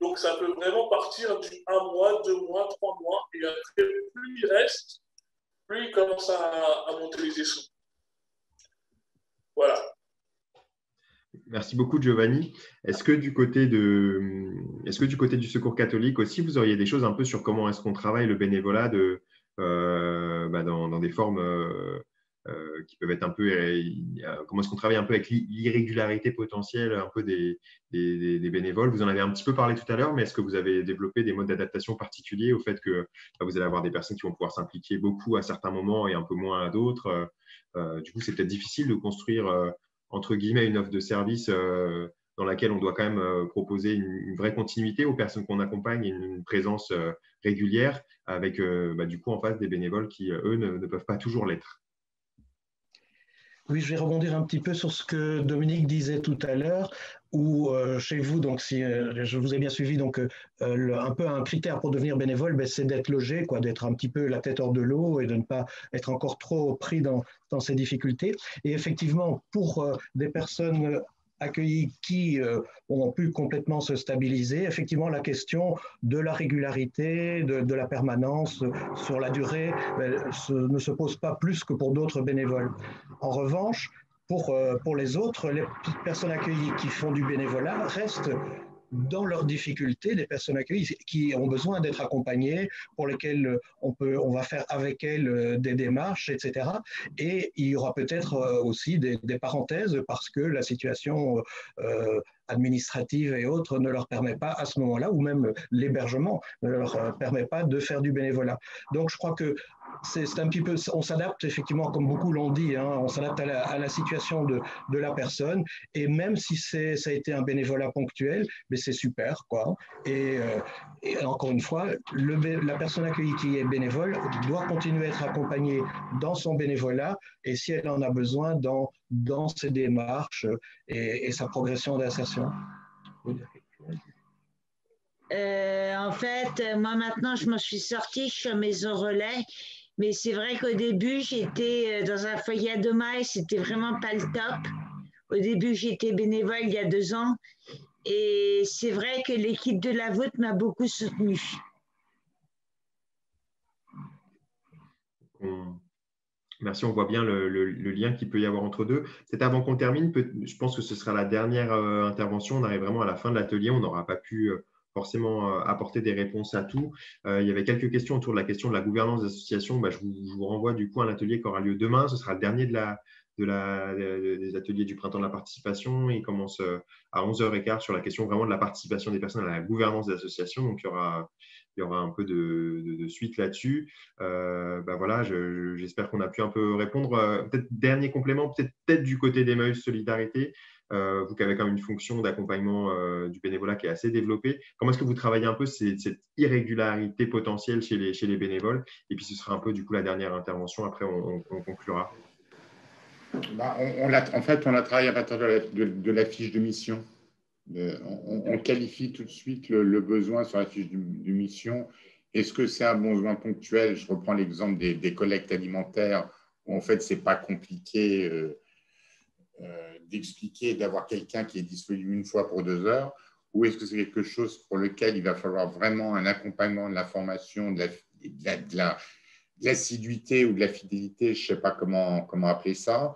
Donc, ça peut vraiment partir du 1 mois, 2 mois, 3 mois, et après, plus il reste, plus il commence à monter les échelons. Voilà. Merci beaucoup, Giovanni. Est-ce que du côté du Secours catholique aussi, vous auriez des choses un peu sur comment est-ce qu'on travaille le bénévolat dans des formes qui peuvent être un peu… comment est-ce qu'on travaille un peu avec l'irrégularité potentielle un peu des bénévoles? Vous en avez un petit peu parlé tout à l'heure, mais est-ce que vous avez développé des modes d'adaptation particuliers au fait que vous allez avoir des personnes qui vont pouvoir s'impliquer beaucoup à certains moments et un peu moins à d'autres? Du coup, c'est peut-être difficile de construire, entre guillemets, une offre de service dans laquelle on doit quand même proposer une vraie continuité aux personnes qu'on accompagne et une présence régulière avec du coup en face des bénévoles qui, eux, ne peuvent pas toujours l'être. Oui, je vais rebondir un petit peu sur ce que Dominique disait tout à l'heure, où chez vous, donc si je vous ai bien suivi, donc un peu un critère pour devenir bénévole, ben, c'est d'être logé, quoi, d'être un petit peu la tête hors de l'eau et de ne pas être encore trop pris dans ces difficultés. Et effectivement, pour des personnes accueillis qui ont pu complètement se stabiliser. Effectivement, la question de la régularité, de la permanence sur la durée ne se pose pas plus que pour d'autres bénévoles. En revanche, pour les autres, les personnes accueillies qui font du bénévolat restent dans leurs difficultés, des personnes accueillies qui ont besoin d'être accompagnées, pour lesquelles on va faire avec elles des démarches, etc. Et il y aura peut-être aussi des parenthèses parce que la situation administrative et autres ne leur permet pas à ce moment-là, ou même l'hébergement ne leur permet pas de faire du bénévolat. Donc je crois que c'est un petit peu, on s'adapte effectivement, comme beaucoup l'ont dit, hein, on s'adapte à la situation de la personne, et même si ça a été un bénévolat ponctuel, mais c'est super, quoi. Et encore une fois, la personne accueillie qui est bénévole doit continuer à être accompagnée dans son bénévolat, et si elle en a besoin, dans ses démarches et sa progression d'insertion. En fait, moi maintenant, je m'en suis sortie, je suis à Maison Relais, mais c'est vrai qu'au début, j'étais dans un foyer à Doma et c'était vraiment pas le top. Au début, j'étais bénévole il y a 2 ans et c'est vrai que l'équipe de la voûte m'a beaucoup soutenue. Merci, on voit bien le lien qu'il peut y avoir entre deux. Peut-être avant qu'on termine, je pense que ce sera la dernière intervention. On arrive vraiment à la fin de l'atelier. On n'aura pas pu forcément apporter des réponses à tout. Il y avait quelques questions autour de la question de la gouvernance d'association. Je vous renvoie du coup à un atelier qui aura lieu demain. Ce sera le dernier des ateliers du printemps de la participation. Il commence à 11h15 sur la question vraiment de la participation des personnes à la gouvernance d'association. Donc, il y aura un peu de suite là-dessus. Voilà, j'espère qu'on a pu un peu répondre. Peut-être dernier complément, peut-être du côté d'Emmaüs Solidarité, vous qui avez quand même une fonction d'accompagnement du bénévolat qui est assez développée. Comment est-ce que vous travaillez un peu cette irrégularité potentielle chez les bénévoles? Et puis, ce sera un peu du coup la dernière intervention. Après, on conclura. En fait, on a travaillé à partir de la fiche de mission. On qualifie tout de suite le besoin sur la fiche de mission. Est-ce que c'est un besoin ponctuel? Je reprends l'exemple des collectes alimentaires, où en fait, ce n'est pas compliqué d'expliquer, d'avoir quelqu'un qui est disponible une fois pour 2 heures, ou est-ce que c'est quelque chose pour lequel il va falloir vraiment un accompagnement de la formation, de l'assiduité ou de la fidélité, je ne sais pas comment appeler ça.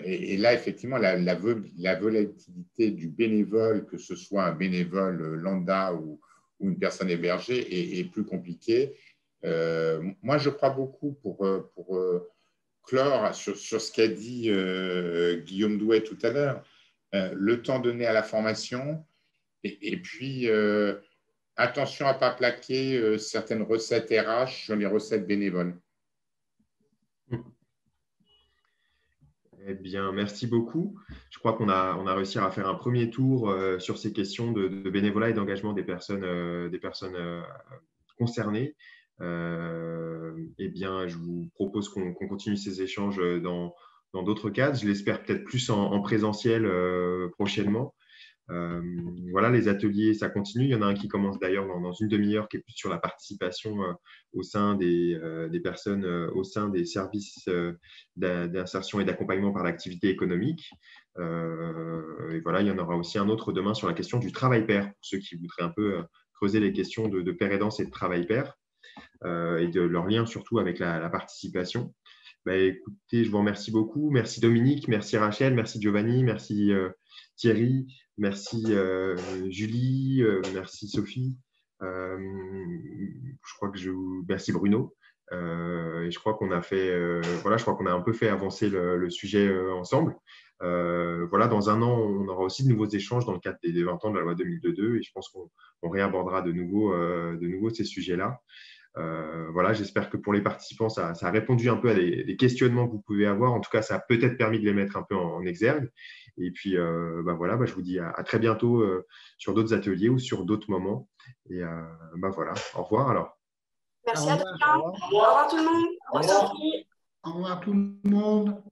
Et là, effectivement, la volatilité du bénévole, que ce soit un bénévole lambda ou une personne hébergée, est plus compliquée. Moi, je crois beaucoup pour clore sur ce qu'a dit Guillaume Douet tout à l'heure, le temps donné à la formation, et puis attention à ne pas plaquer certaines recettes RH sur les recettes bénévoles. Eh bien, merci beaucoup. Je crois qu'on a réussi à faire un premier tour sur ces questions de bénévolat et d'engagement des personnes concernées. Eh bien, je vous propose qu'on continue ces échanges dans d'autres cadres. Je l'espère peut-être plus en présentiel prochainement. Voilà, les ateliers, ça continue. Il y en a un qui commence d'ailleurs dans une demi-heure, qui est plus sur la participation au sein des personnes, au sein des services d'insertion et d'accompagnement par l'activité économique. Et voilà, il y en aura aussi un autre demain sur la question du travail pair, pour ceux qui voudraient un peu creuser les questions de pair aidance et de travail pair, et de leur lien surtout avec la participation. Écoutez, je vous remercie beaucoup. Merci Dominique, merci Rachel, merci Giovanni, merci Thierry, merci Julie, merci Sophie. Je crois que merci Bruno. Et je crois qu'on a fait, voilà, je crois qu'on a un peu fait avancer le sujet ensemble. Voilà, dans un an, on aura aussi de nouveaux échanges dans le cadre des 20 ans de la loi 2002 et je pense qu'on réabordera de nouveau ces sujets-là. Voilà, j'espère que pour les participants, ça a répondu un peu à des questionnements que vous pouvez avoir. En tout cas, ça a peut-être permis de les mettre un peu en exergue. Et puis, voilà, je vous dis à très bientôt sur d'autres ateliers ou sur d'autres moments. Et voilà, au revoir alors. Merci à tous. Au revoir tout le monde. Au revoir tout le monde.